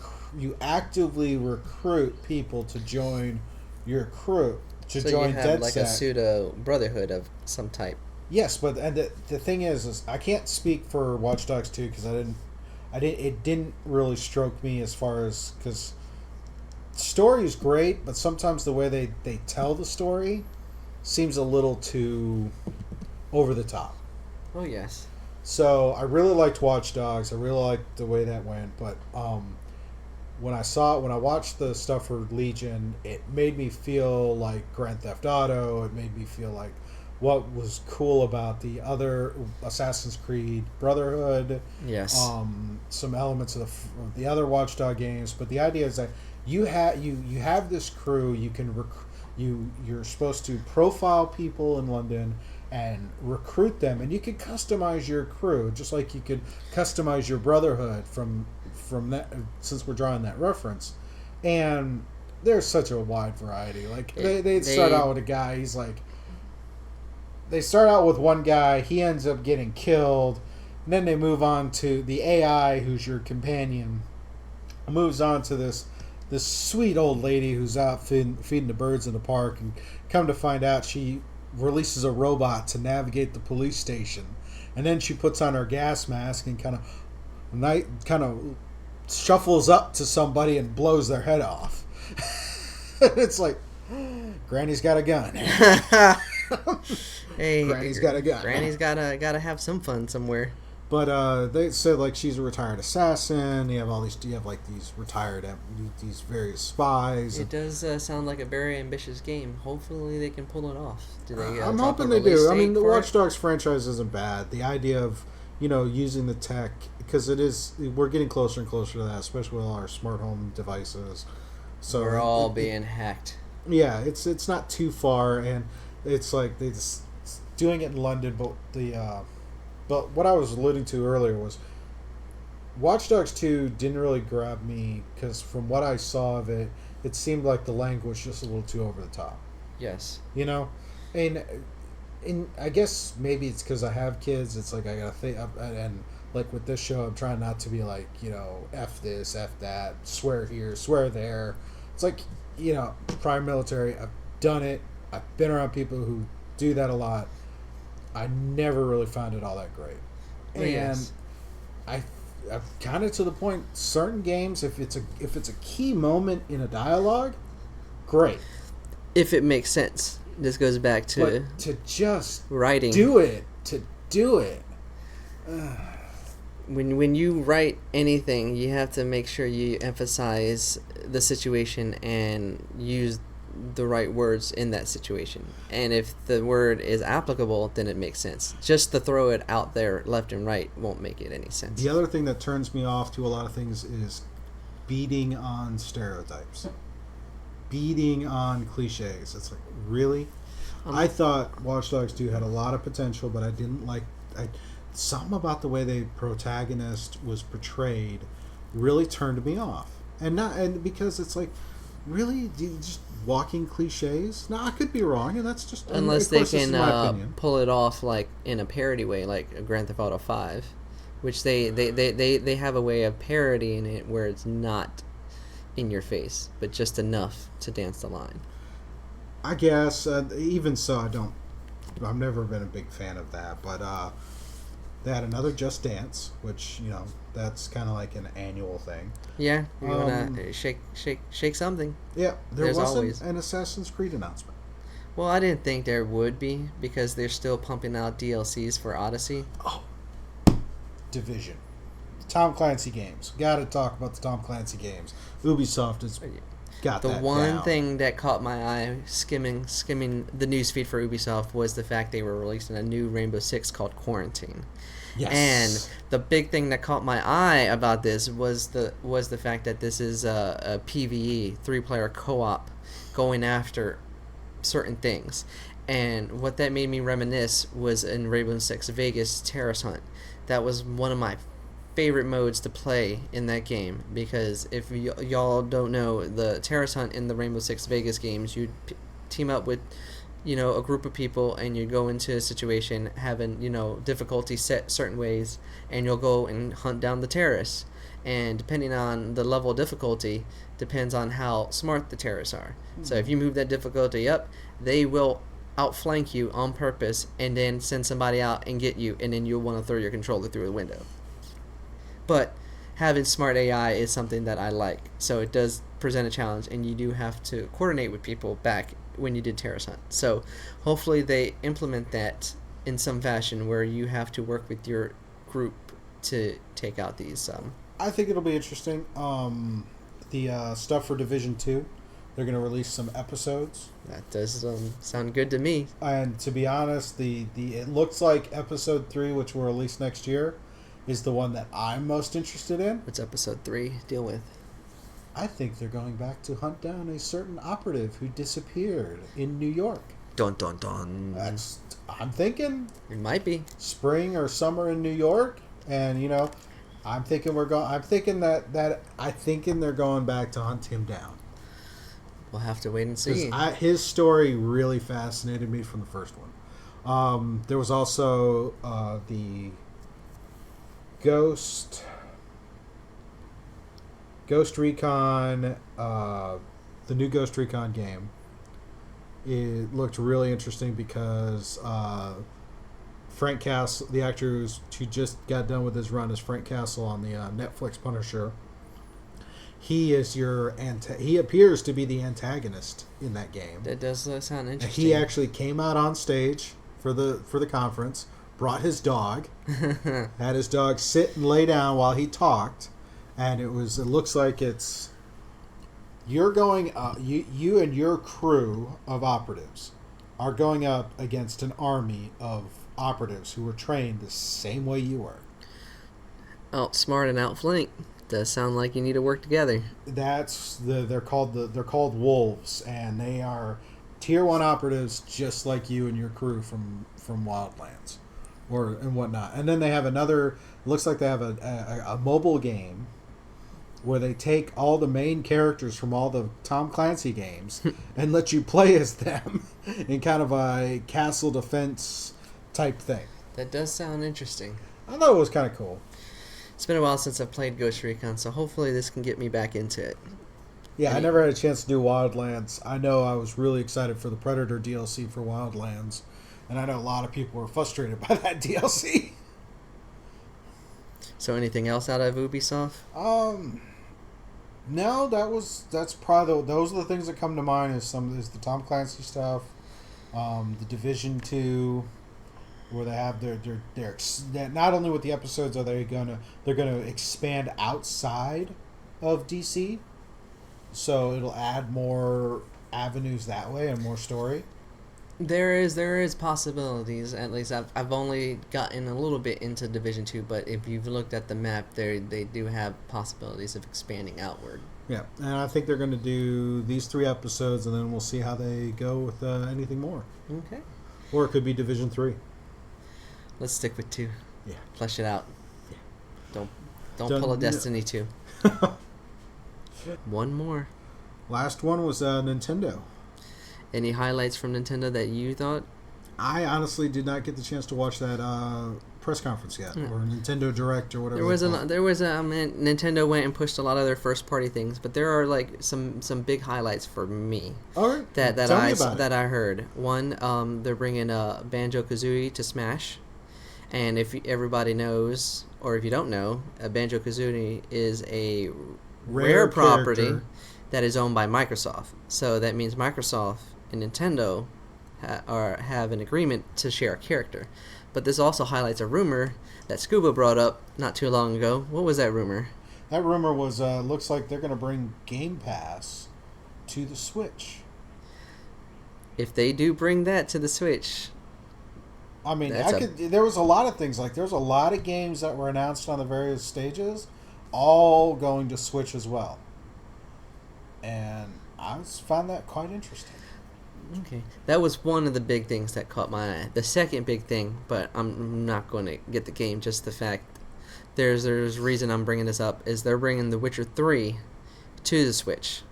actively recruit people to join your crew. So you have like a pseudo brotherhood of some type. Yes, but the thing is I can't speak for Watch Dogs 2 because it didn't really stroke me as far as, because story is great, but sometimes the way they tell the story seems a little too over the top. Oh yes. So I really liked Watch Dogs. I really liked the way that went, but when I watched the stuff for Legion, it made me feel like Grand Theft Auto. It made me feel like what was cool about the other Assassin's Creed Brotherhood, Yes. some elements of the other Watchdog games. But the idea is that you have this crew. You can you're supposed to profile people in London and recruit them, and you could customize your crew just like you could customize your Brotherhood from that. Since we're drawing that reference, and there's such a wide variety. Like they start out with a guy. He's like they start out with one guy. He ends up getting killed. And then they move on to the AI, who's your companion. Moves on to this sweet old lady who's out feeding the birds in the park, and come to find out she releases a robot to navigate the police station, and then she puts on her gas mask and kind of shuffles up to somebody and blows their head off. It's like Granny's got a gun. Hey, Granny's got a gun. Granny's gotta have some fun somewhere. But they said like she's a retired assassin. You have like these retired these various spies. It does sound like a very ambitious game. Hopefully they can pull it off. Do they? I'm talk hoping a they do. release I mean, date the for Watch it? Dogs franchise isn't bad. The idea of using the tech, because we're getting closer and closer to that, especially with all our smart home devices. So We're all being hacked. yeah, it's not too far, and it's like they just doing it in London, but what I was alluding to earlier was Watch Dogs 2 didn't really grab me because from what I saw of it, it seemed like the language just a little too over the top. Yes. And I guess maybe it's because I have kids. It's like I gotta think, and like with this show, I'm trying not to be like f this, f that, swear here, swear there. It's like prior military. I've done it. I've been around people who do that a lot. I never really found it all that great. And Yes. I'm kind of to the point. Certain games, if it's a key moment in a dialogue, great. If it makes sense. This goes back to But to just writing. do it, When you write anything, you have to make sure you emphasize the situation and use the right words in that situation. And if the word is applicable, then it makes sense. Just to throw it out there left and right won't make it any sense. The other thing that turns me off to a lot of things is beating on stereotypes, beating on cliches. It's like, really? I thought Watch Dogs 2 had a lot of potential, but I didn't like... something about the way the protagonist was portrayed really turned me off. And because it's like, really? Do you just walking cliches? No, I could be wrong, and that's just... Unless of they course, this is my can opinion. pull it off like in a parody way, like Grand Theft Auto 5, which they have a way of parodying it where it's not in your face, but just enough to dance the line. I guess, even so, I've never been a big fan of that, but they had another Just Dance, which, that's kind of like an annual thing. Yeah, you wanna shake something. Yeah, There's wasn't always an Assassin's Creed announcement. Well, I didn't think there would be because they're still pumping out DLCs for Odyssey. Oh, Division. Tom Clancy games. Gotta talk about the Tom Clancy games. Ubisoft has got The that one down. thing that caught my eye skimming the newsfeed for Ubisoft was the fact they were releasing a new Rainbow Six called Quarantine. Yes. And the big thing that caught my eye about this was the fact that this is a PvE 3-player co-op going after certain things. And what that made me reminisce was in Rainbow Six Vegas Terrace Hunt. That was one of my favorite modes to play in that game, because if y'all don't know, the Terrace Hunt in the Rainbow Six Vegas games, you team up with a group of people, and you go into a situation having difficulty set certain ways, and you'll go and hunt down the terrorists, and depending on the level of difficulty depends on how smart the terrorists are. So if you move that difficulty up, they will outflank you on purpose and then send somebody out and get you, and then you'll want to throw your controller through the window. But having smart AI is something that I like, so it does present a challenge, and you do have to coordinate with people back when you did Terrace Hunt. So hopefully they implement that in some fashion where you have to work with your group to take out these. I think it'll be interesting. The stuff for Division 2 They're going to release some episodes. That does sound good to me. And to be honest, the it looks like episode 3, which will release next year, is the one that I'm most interested in. What's episode 3 deal with? I think they're going back to hunt down a certain operative who disappeared in New York. Dun dun dun. I'm thinking It might be. spring or summer in New York, and I'm thinking they're going back to hunt him down. We'll have to wait and see. His story really fascinated me from the first one. There was also the Ghost Recon, the new Ghost Recon game. It looked really interesting because Frank Castle, the actor who just got done with his run as Frank Castle on the Netflix Punisher, he appears to be the antagonist in that game. That does sound interesting. He actually came out on stage for the conference, brought his dog, had his dog sit and lay down while he talked, and it looks like it's you're going you and your crew of operatives are going up against an army of operatives who were trained the same way you were. Outsmart and outflank. Does sound like you need to work together. They're called wolves, and they are tier 1 operatives just like you and your crew from Wildlands and whatnot. And then they have looks like they have a mobile game where they take all the main characters from all the Tom Clancy games and let you play as them in kind of a castle defense type thing. That does sound interesting. I thought it was kind of cool. It's been a while since I've played Ghost Recon, so hopefully this can get me back into it. Yeah, I never had a chance to do Wildlands. I know I was really excited for the Predator DLC for Wildlands, and I know a lot of people were frustrated by that DLC. So anything else out of Ubisoft? No, that's probably those are the things that come to mind. Is the Tom Clancy stuff, the Division 2, where they have their not only with the episodes are they're gonna expand outside of DC, so it'll add more avenues that way and more story. There is possibilities. At least I've only gotten a little bit into Division 2, but if you've looked at the map, they do have possibilities of expanding outward. Yeah, and I think they're going to do these 3 episodes, and then we'll see how they go with anything more. Okay. Or it could be Division 3. Let's stick with 2. Yeah. Flesh it out. Yeah. Don't pull a Destiny 2. One more. Last one was Nintendo. Any highlights from Nintendo that you thought? I honestly did not get the chance to watch that press conference yet, or Nintendo Direct or whatever. Nintendo went and pushed a lot of their first party things, but there are like some big highlights for me. All right. that I heard. One, they're bringing Banjo-Kazooie to Smash, and if everybody knows, or if you don't know, Banjo-Kazooie is a rare property that is owned by Microsoft. So that means Microsoft and Nintendo have an agreement to share a character. But this also highlights a rumor that Scuba brought up not too long ago. What was that rumor? That rumor was looks like they're going to bring Game Pass to the Switch. If they do bring that to the Switch, I mean, there was a lot of things. Like, there was a lot of games that were announced on the various stages, all going to Switch as well. And I found that quite interesting. Okay. That was one of the big things that caught my eye. The second big thing, but I'm not going to get the game, just the fact there's a reason I'm bringing this up, is they're bringing The Witcher 3 to the Switch.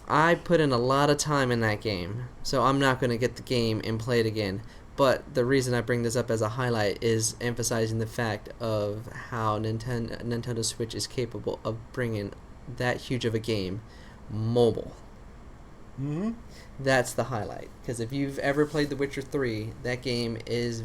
I put in a lot of time in that game, so I'm not going to get the game and play it again. But the reason I bring this up as a highlight is emphasizing the fact of how Nintendo Switch is capable of bringing that huge of a game mobile. Mm-hmm. That's the highlight. Because if you've ever played The Witcher 3, that game is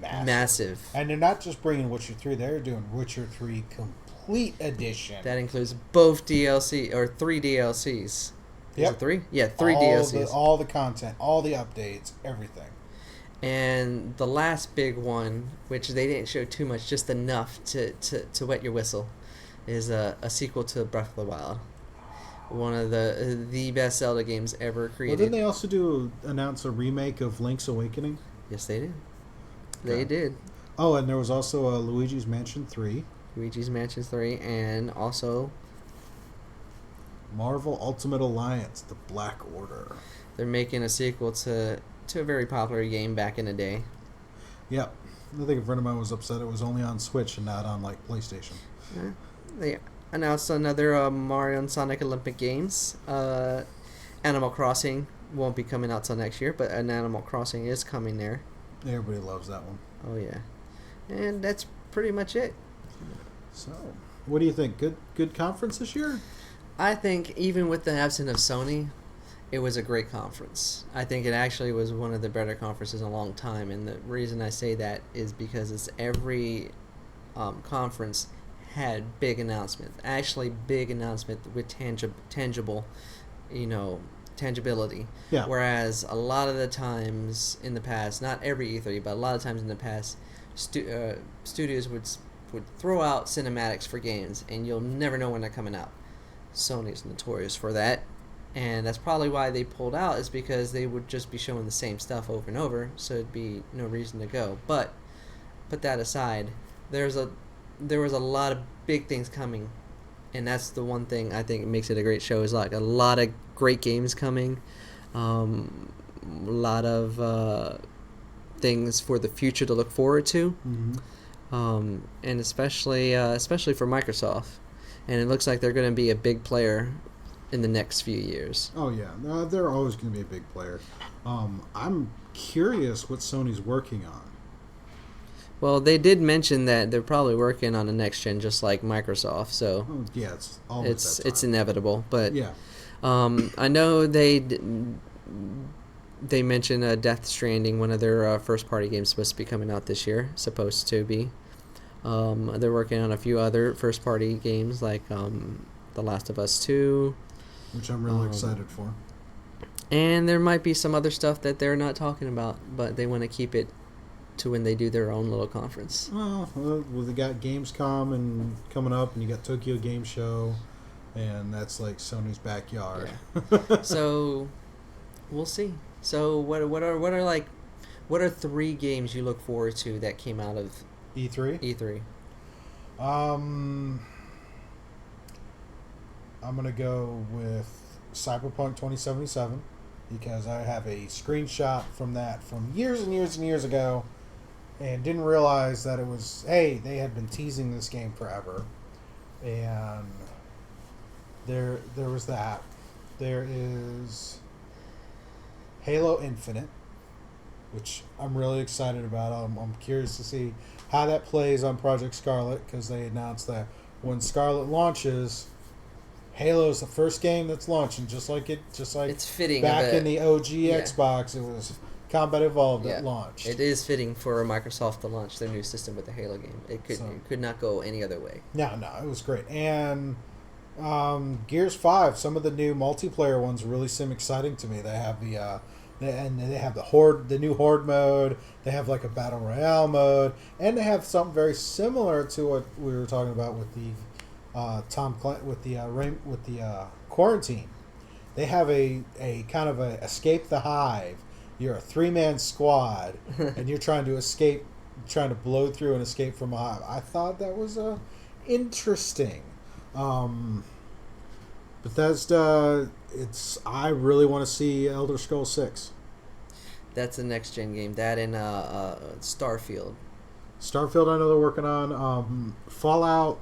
massive. And they're not just bringing Witcher 3, they're doing Witcher 3 Complete Edition. That includes both DLC, or 3 DLCs. Yep. Is it 3? Yeah, 3 DLCs. All the content, all the updates, everything. And the last big one, which they didn't show too much, just enough to wet your whistle, is a sequel to Breath of the Wild. one of the best Zelda games ever Well, created. didn't they also announce a remake of Link's Awakening? Yes, they did. They Okay. did. Oh, and there was also a Luigi's Mansion 3. Luigi's Mansion 3, and also Marvel Ultimate Alliance: The Black Order. they're making a sequel to a very popular game back in the day. Yep. I think a friend of mine was upset it was only on Switch and not on like PlayStation. They announced another Mario and Sonic Olympic Games. Animal Crossing won't be coming out till next year, but an Animal Crossing is coming there. Everybody loves that one. Oh yeah, and that's pretty much it. So, what do you think? Good conference this year? I think even with the absence of Sony, it was a great conference. I think it actually was one of the better conferences in a long time, and the reason I say that is because it's every conference had big announcements, actually big announcement with tangible, tangibility. Yeah. Whereas a lot of the times in the past, not every E3, but a lot of times in the past, studios would throw out cinematics for games, and you'll never know when they're coming out. Sony's notorious for that, and that's probably why they pulled out, is because they would just be showing the same stuff over and over, so it'd be no reason to go. But put that aside, there was a lot of big things coming, and that's the one thing I think makes it a great show, is like a lot of great games coming, a lot of things for the future to look forward to, and especially for Microsoft. And it looks like they're going to be a big player in the next few years. Oh yeah, they're always going to be a big player. I'm curious what Sony's working on. Well, they did mention that they're probably working on a next gen, just like Microsoft. So Yeah, it's always that time. it's inevitable. But Yeah. I know they mentioned Death Stranding, one of their first party games, supposed to be coming out this year. Supposed to be. They're working on a few other first party games like The Last of Us 2. Which I'm really excited for. And there might be some other stuff that they're not talking about, but they want to keep it to when they do their own little conference. Well, they got Gamescom and coming up, and you got Tokyo Game Show, and that's like Sony's backyard. Yeah. So we'll see. So what are 3 games you look forward to that came out of E3? E3? I'm going to go with Cyberpunk 2077 because I have a screenshot from that from years and years and years ago and didn't realize that it was, hey, they had been teasing this game forever. And there was that. There is Halo Infinite, which I'm really excited about. I'm curious to see how that plays on Project Scarlet because they announced that when Scarlet launches, Halo is the first game that's launching, just like It's fitting back in the OG Yeah. Xbox. It was Combat Evolved that Yeah. launched. It is fitting for Microsoft to launch their new system with the Halo game. It could not go any other way. No, it was great. And Gears 5, some of the new multiplayer ones really seem exciting to me. They have they have the new Horde mode. They have like a battle royale mode, and they have something very similar to what we were talking about with the Quarantine. They have a kind of a escape the hive. You're a 3-man squad, and you're trying to blow through and escape from a hive. I thought that was interesting. Bethesda, I really want to see Elder Scrolls 6. That's the next gen game. That and Starfield. Starfield, I know they're working on. Fallout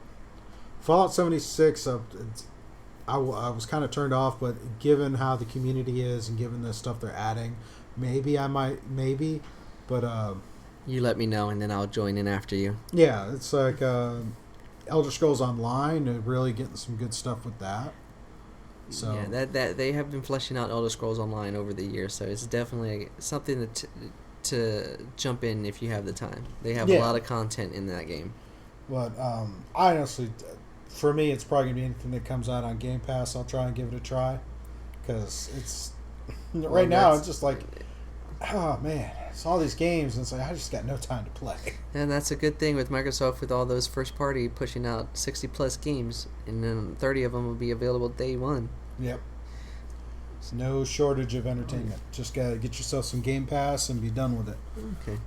76. I was kind of turned off, but given how the community is and given the stuff they're adding, maybe. But You let me know, and then I'll join in after you. yeah, it's like Elder Scrolls Online. They're really getting some good stuff with that. So yeah, that they have been fleshing out Elder Scrolls Online over the years, so it's definitely something to jump in if you have the time. They have a lot of content in that game. But I honestly, for me, it's probably gonna be anything that comes out on Game Pass. I'll try and give it a try because it's right now. It's just like, oh man, it's all these games, and it's like I just got no time to play. And that's a good thing with Microsoft, with all those first party pushing out 60+ games, and then 30 of them will be available day one. Yep. There's no shortage of entertainment. Just gotta get yourself some Game Pass and be done with it. Okay.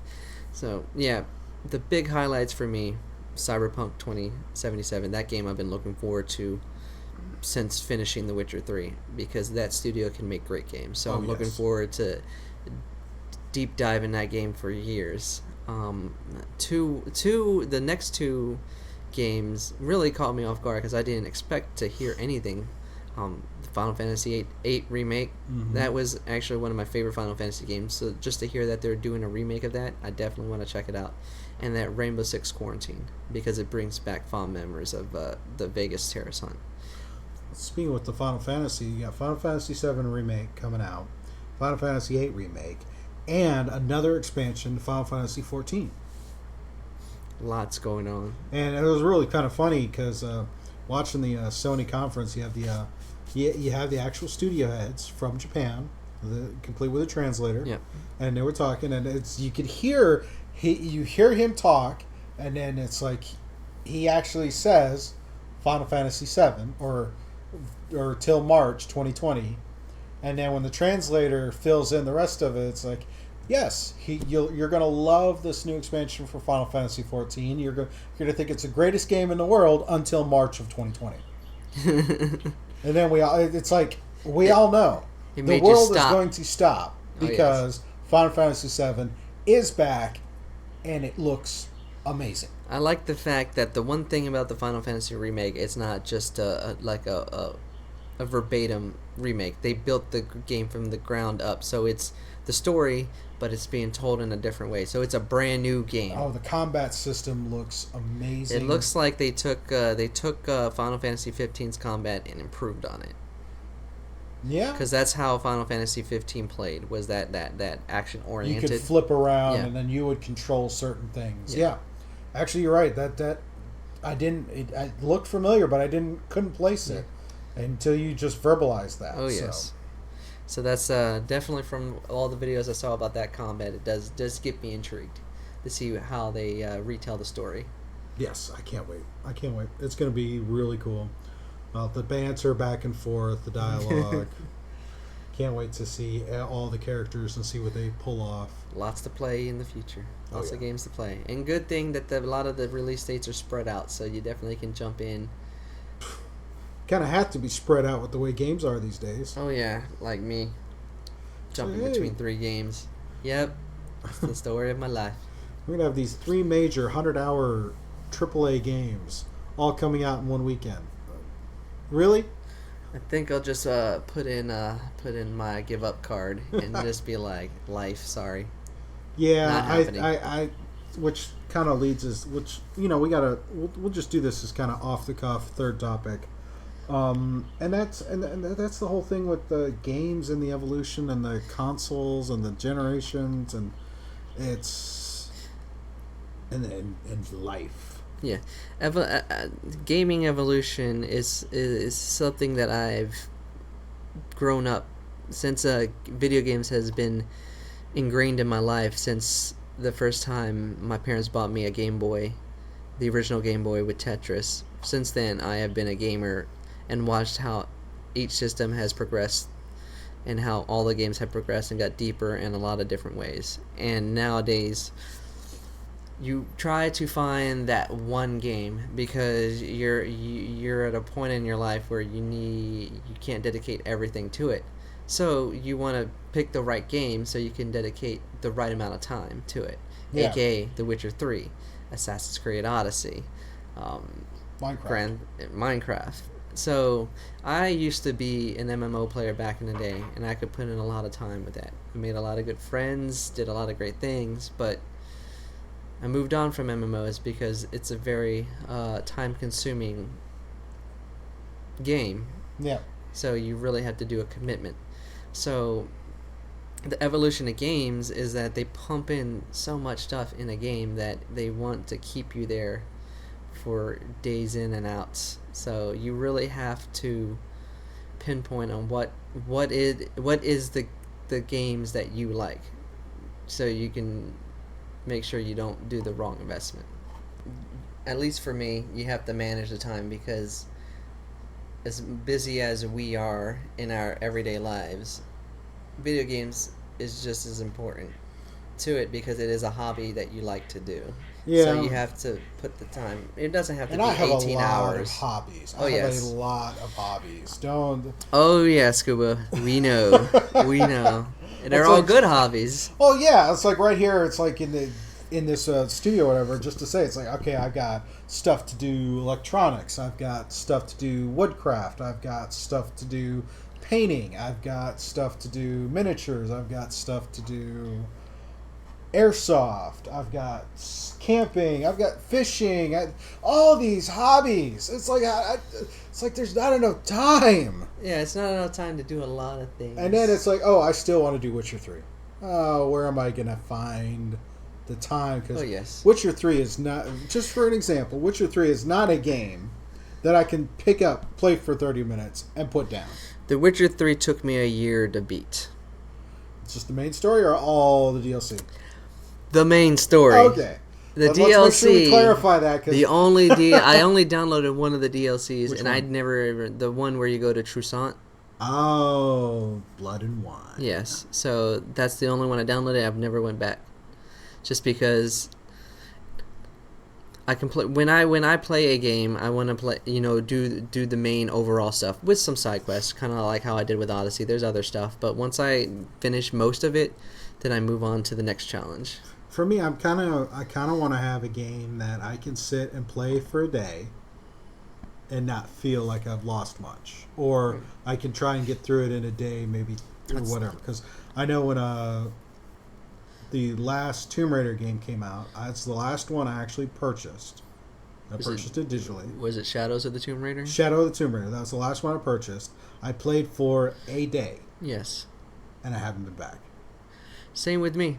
So, yeah, the big highlights for me, Cyberpunk 2077. That game I've been looking forward to since finishing The Witcher 3 because that studio can make great games. So I'm looking forward to deep dive in that game for years. The next two games really caught me off guard because I didn't expect to hear anything. The Final Fantasy VIII remake, that was actually one of my favorite Final Fantasy games. So just to hear that they're doing a remake of that, I definitely want to check it out. And that Rainbow Six Quarantine because it brings back fond memories of the Vegas terrorist hunt. Speaking with the Final Fantasy, you got Final Fantasy VII remake coming out, Final Fantasy VIII remake, and another expansion, Final Fantasy XIV. Lots going on. And it was really kind of funny because watching the Sony conference, you have the actual studio heads from Japan, complete with a translator. Yep. And they were talking, and you could hear you hear him talk, and then it's like he actually says Final Fantasy VII or till March 2020, and then when the translator fills in the rest of it, it's like, yes, you're going to love this new expansion for Final Fantasy XIV. You're going to think it's the greatest game in the world until March of 2020. And then it's like we all know the world is going to stop because Final Fantasy VII is back, and it looks amazing. I like the fact that the one thing about the Final Fantasy remake, it's not just a verbatim remake. They built the game from the ground up, so it's the story, but it's being told in a different way. So it's a brand new game. Oh, the combat system looks amazing. It looks like they took Final Fantasy 15's combat and improved on it. Yeah, because that's how Final Fantasy 15 played, was that action oriented. You could flip around and then you would control certain things. Yeah. Actually, you're right. That I didn't. It looked familiar, but I couldn't place it until you just verbalized that. Oh yes. So that's definitely from all the videos I saw about that combat. It does get me intrigued to see how they retell the story. Yes, I can't wait. It's going to be really cool. The banter back and forth, the dialogue. Can't wait to see all the characters and see what they pull off. Lots to play in the future. Lots of games to play. And good thing that a lot of the release dates are spread out, so you definitely can jump in. Kind of have to be spread out with the way games are these days. Oh, yeah. Like me. Jumping between 3 games. Yep. That's the story of my life. We're going to have these 3 major 100-hour AAA games all coming out in one weekend. Really? I think I'll just put in my give up card and just be like, life, sorry. Yeah, I which kind of leads us, we'll just do this as kind of off the cuff third topic, and that's the whole thing with the games and the evolution and the consoles and the generations and it's and life. Yeah, gaming evolution is something that I've grown up since. Video games has been ingrained in my life since the first time my parents bought me a Game Boy, the original Game Boy with Tetris. Since then, I have been a gamer and watched how each system has progressed and how all the games have progressed and got deeper in a lot of different ways. And nowadays, you try to find that one game because you're at a point in your life where you can't dedicate everything to it. So you want to pick the right game so you can dedicate the right amount of time to it. Yeah. AKA The Witcher 3, Assassin's Creed Odyssey, Minecraft. So I used to be an MMO player back in the day, and I could put in a lot of time with that. I made a lot of good friends, did a lot of great things, but I moved on from MMOs because it's a very time-consuming game. Yeah. So you really have to do a commitment. So the evolution of games is that they pump in so much stuff in a game that they want to keep you there for days in and out. So you really have to pinpoint on what is the games that you like, so you can make sure you don't do the wrong investment. At least for me, you have to manage the time because as busy as we are in our everyday lives, video games is just as important to it because it is a hobby that you like to do. So Yeah, you have to put the time. It doesn't have to and be I have a 18 lot of hours. hobbies. Oh, I have a yes. lot of hobbies. Don't. Oh, yeah, Scuba. We know. We know. And they're It's all like, good hobbies. oh yeah, it's like right here. It's like in this studio, or whatever. Just to say, it's like okay, I've got stuff to do electronics. I've got stuff to do woodcraft. I've got stuff to do painting. I've got stuff to do miniatures. I've got stuff to do airsoft. I've got camping. I've got fishing. All these hobbies. It's like it's like there's not enough time. Yeah, it's not enough time to do a lot of things. And then it's like, oh, I still want to do Witcher 3. Oh, where am I going to find the time? Because Oh, yes. Witcher 3 is not, just for an example, Witcher 3 is not a game that I can pick up, play for 30 minutes, and put down. The Witcher 3 took me a year to beat. It's just the main story or all the DLC? The main story. Okay. The Let's DLC. make sure we clarify that. Cause The only I only downloaded one of the DLCs, Which and one? I'd never the one where you go to Trusant. Oh, Blood and Wine. Yes, so that's the only one I downloaded. I've never went back, just because I can play when I play a game. I want to play, do the main overall stuff with some side quests, kind of like how I did with Odyssey. There's other stuff, but once I finish most of it, then I move on to the next challenge. For me, I kind of want to have a game that I can sit and play for a day and not feel like I've lost much, or I can try and get through it in a day, maybe, or whatever. Because I know when the last Tomb Raider game came out, it's the last one I actually purchased. I purchased it digitally. Was it Shadows of the Tomb Raider? Shadow of the Tomb Raider. That was the last one I purchased. I played for a day, Yes. and I haven't been back. Same with me.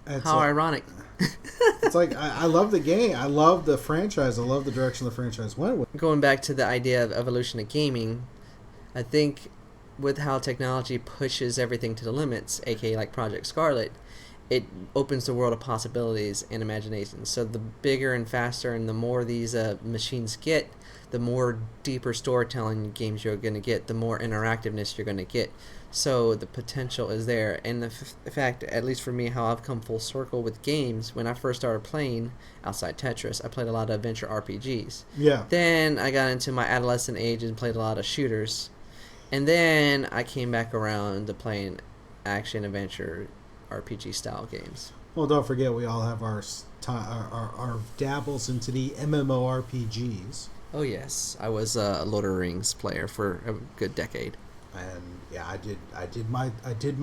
It's How like, ironic. It's like I love the game. I love the franchise. I love the direction the franchise went with. Going back to the idea of evolution of gaming, I think with how technology pushes everything to the limits, aka like Project Scarlet, it opens the world of possibilities and imagination. So the bigger and faster and the more these machines get, the more deeper storytelling games you're going to get, the more interactiveness you're going to get. So the potential is there. And the fact, at least for me, how I've come full circle with games, when I first started playing outside Tetris, I played a lot of adventure RPGs. Yeah. Then I got into my adolescent age and played a lot of shooters. And then I came back around to playing action adventure RPG style games. Well, don't forget we all have our dabbles into the MMORPGs. Oh yes, I was a Lord of the Rings player for a good decade. And yeah, I did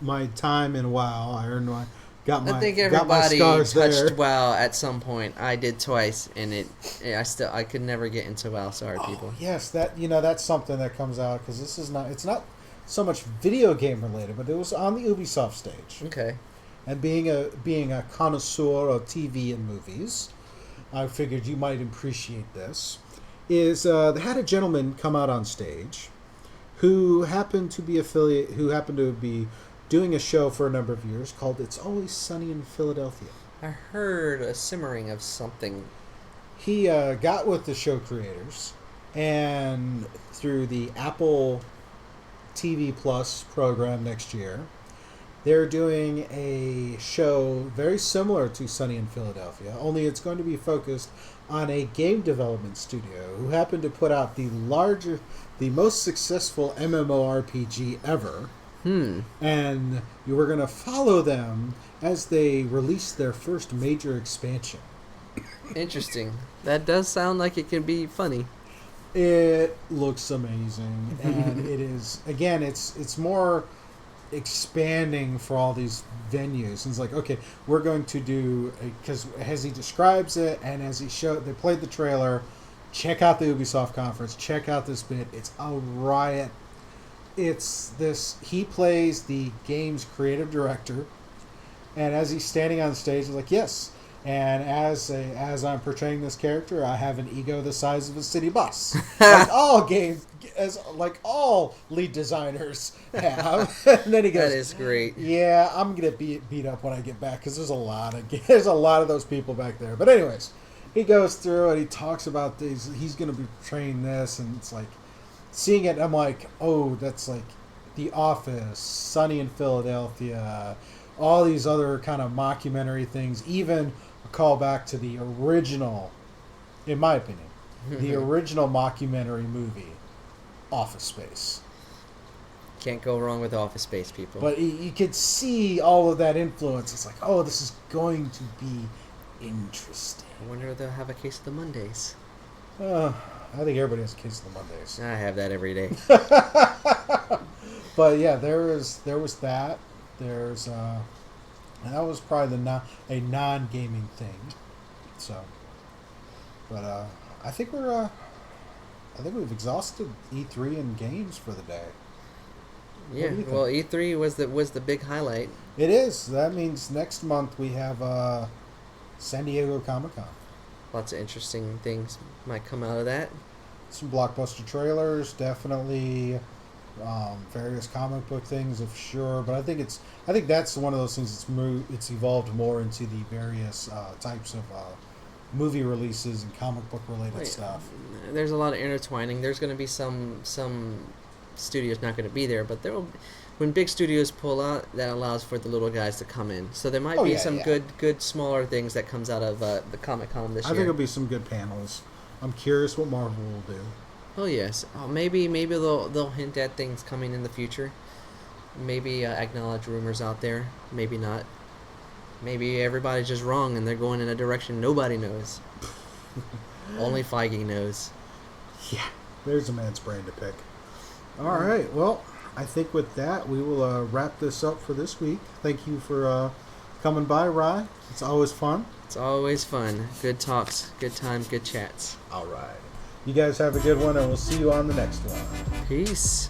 my time in WoW. I earned my I think got my everybody scars touched there. WoW at some point. I did twice, and I could never get into WoW. Sorry, people. Oh, yes, that's something that comes out because it's not so much video game related, but it was on the Ubisoft stage. Okay. And being a connoisseur of TV and movies, I figured you might appreciate this. They had a gentleman come out on stage who happened to be doing a show for a number of years called It's Always Sunny in Philadelphia. I heard a simmering of something. He got with the show creators, and through the Apple TV Plus program next year, they're doing a show very similar to Sunny in Philadelphia, only it's going to be focused on a game development studio who happened to put out the most successful MMORPG ever. And you were going to follow them as they release their first major expansion. Interesting. That does sound like it can be funny. It looks amazing, and it is, again, it's more expanding for all these venues. And it's like, okay, we're going to do, because as he describes it and as they played the trailer, check out the Ubisoft conference, check out this bit. It's a riot. He plays the game's creative director, and as he's standing on stage, he's like, yes, and as I'm portraying this character, I have an ego the size of a city bus. Like all lead designers have. And then he goes, That is great. yeah, I'm gonna beat up when I get back because there's a lot of those people back there. But anyways, he goes through and he talks about these. He's gonna be portraying this, and it's like, seeing it, I'm like, oh, that's like The Office, Sunny in Philadelphia, all these other kind of mockumentary things, even a callback to the original, in my opinion, the original mockumentary movie, Office Space. Can't go wrong with Office Space, people. But you could see all of that influence. It's like, oh, this is going to be interesting. I wonder if they'll have a case of the Mondays. I think everybody has a case of the Mondays. I have that every day. But yeah, there was that. There's and that was probably a non-gaming thing. So, but I think we've exhausted E3 and games for the day. Yeah, well, E3 was the big highlight. It is. That means next month we have San Diego Comic-Con. Lots of interesting things might come out of that. Some blockbuster trailers, definitely. Various comic book things, of sure. But I think that's one of those things it's evolved more into the various types of movie releases and comic book related stuff. There's a lot of intertwining. There's going to be some studios not going to be there, but when big studios pull out, that allows for the little guys to come in. So there might be some good smaller things that comes out of the Comic-Con this year. I think there'll be some good panels. I'm curious what Marvel will do. Oh yes, maybe they'll hint at things coming in the future. Maybe acknowledge rumors out there. Maybe not. Maybe everybody's just wrong and they're going in a direction nobody knows. Only Feige knows. Yeah, there's a man's brain to pick. All right, well, I think with that we will wrap this up for this week. Thank you for coming by, Ry. It's always fun. It's always fun. Good talks, good times, good chats. All right. You guys have a good one, and we'll see you on the next one. Peace.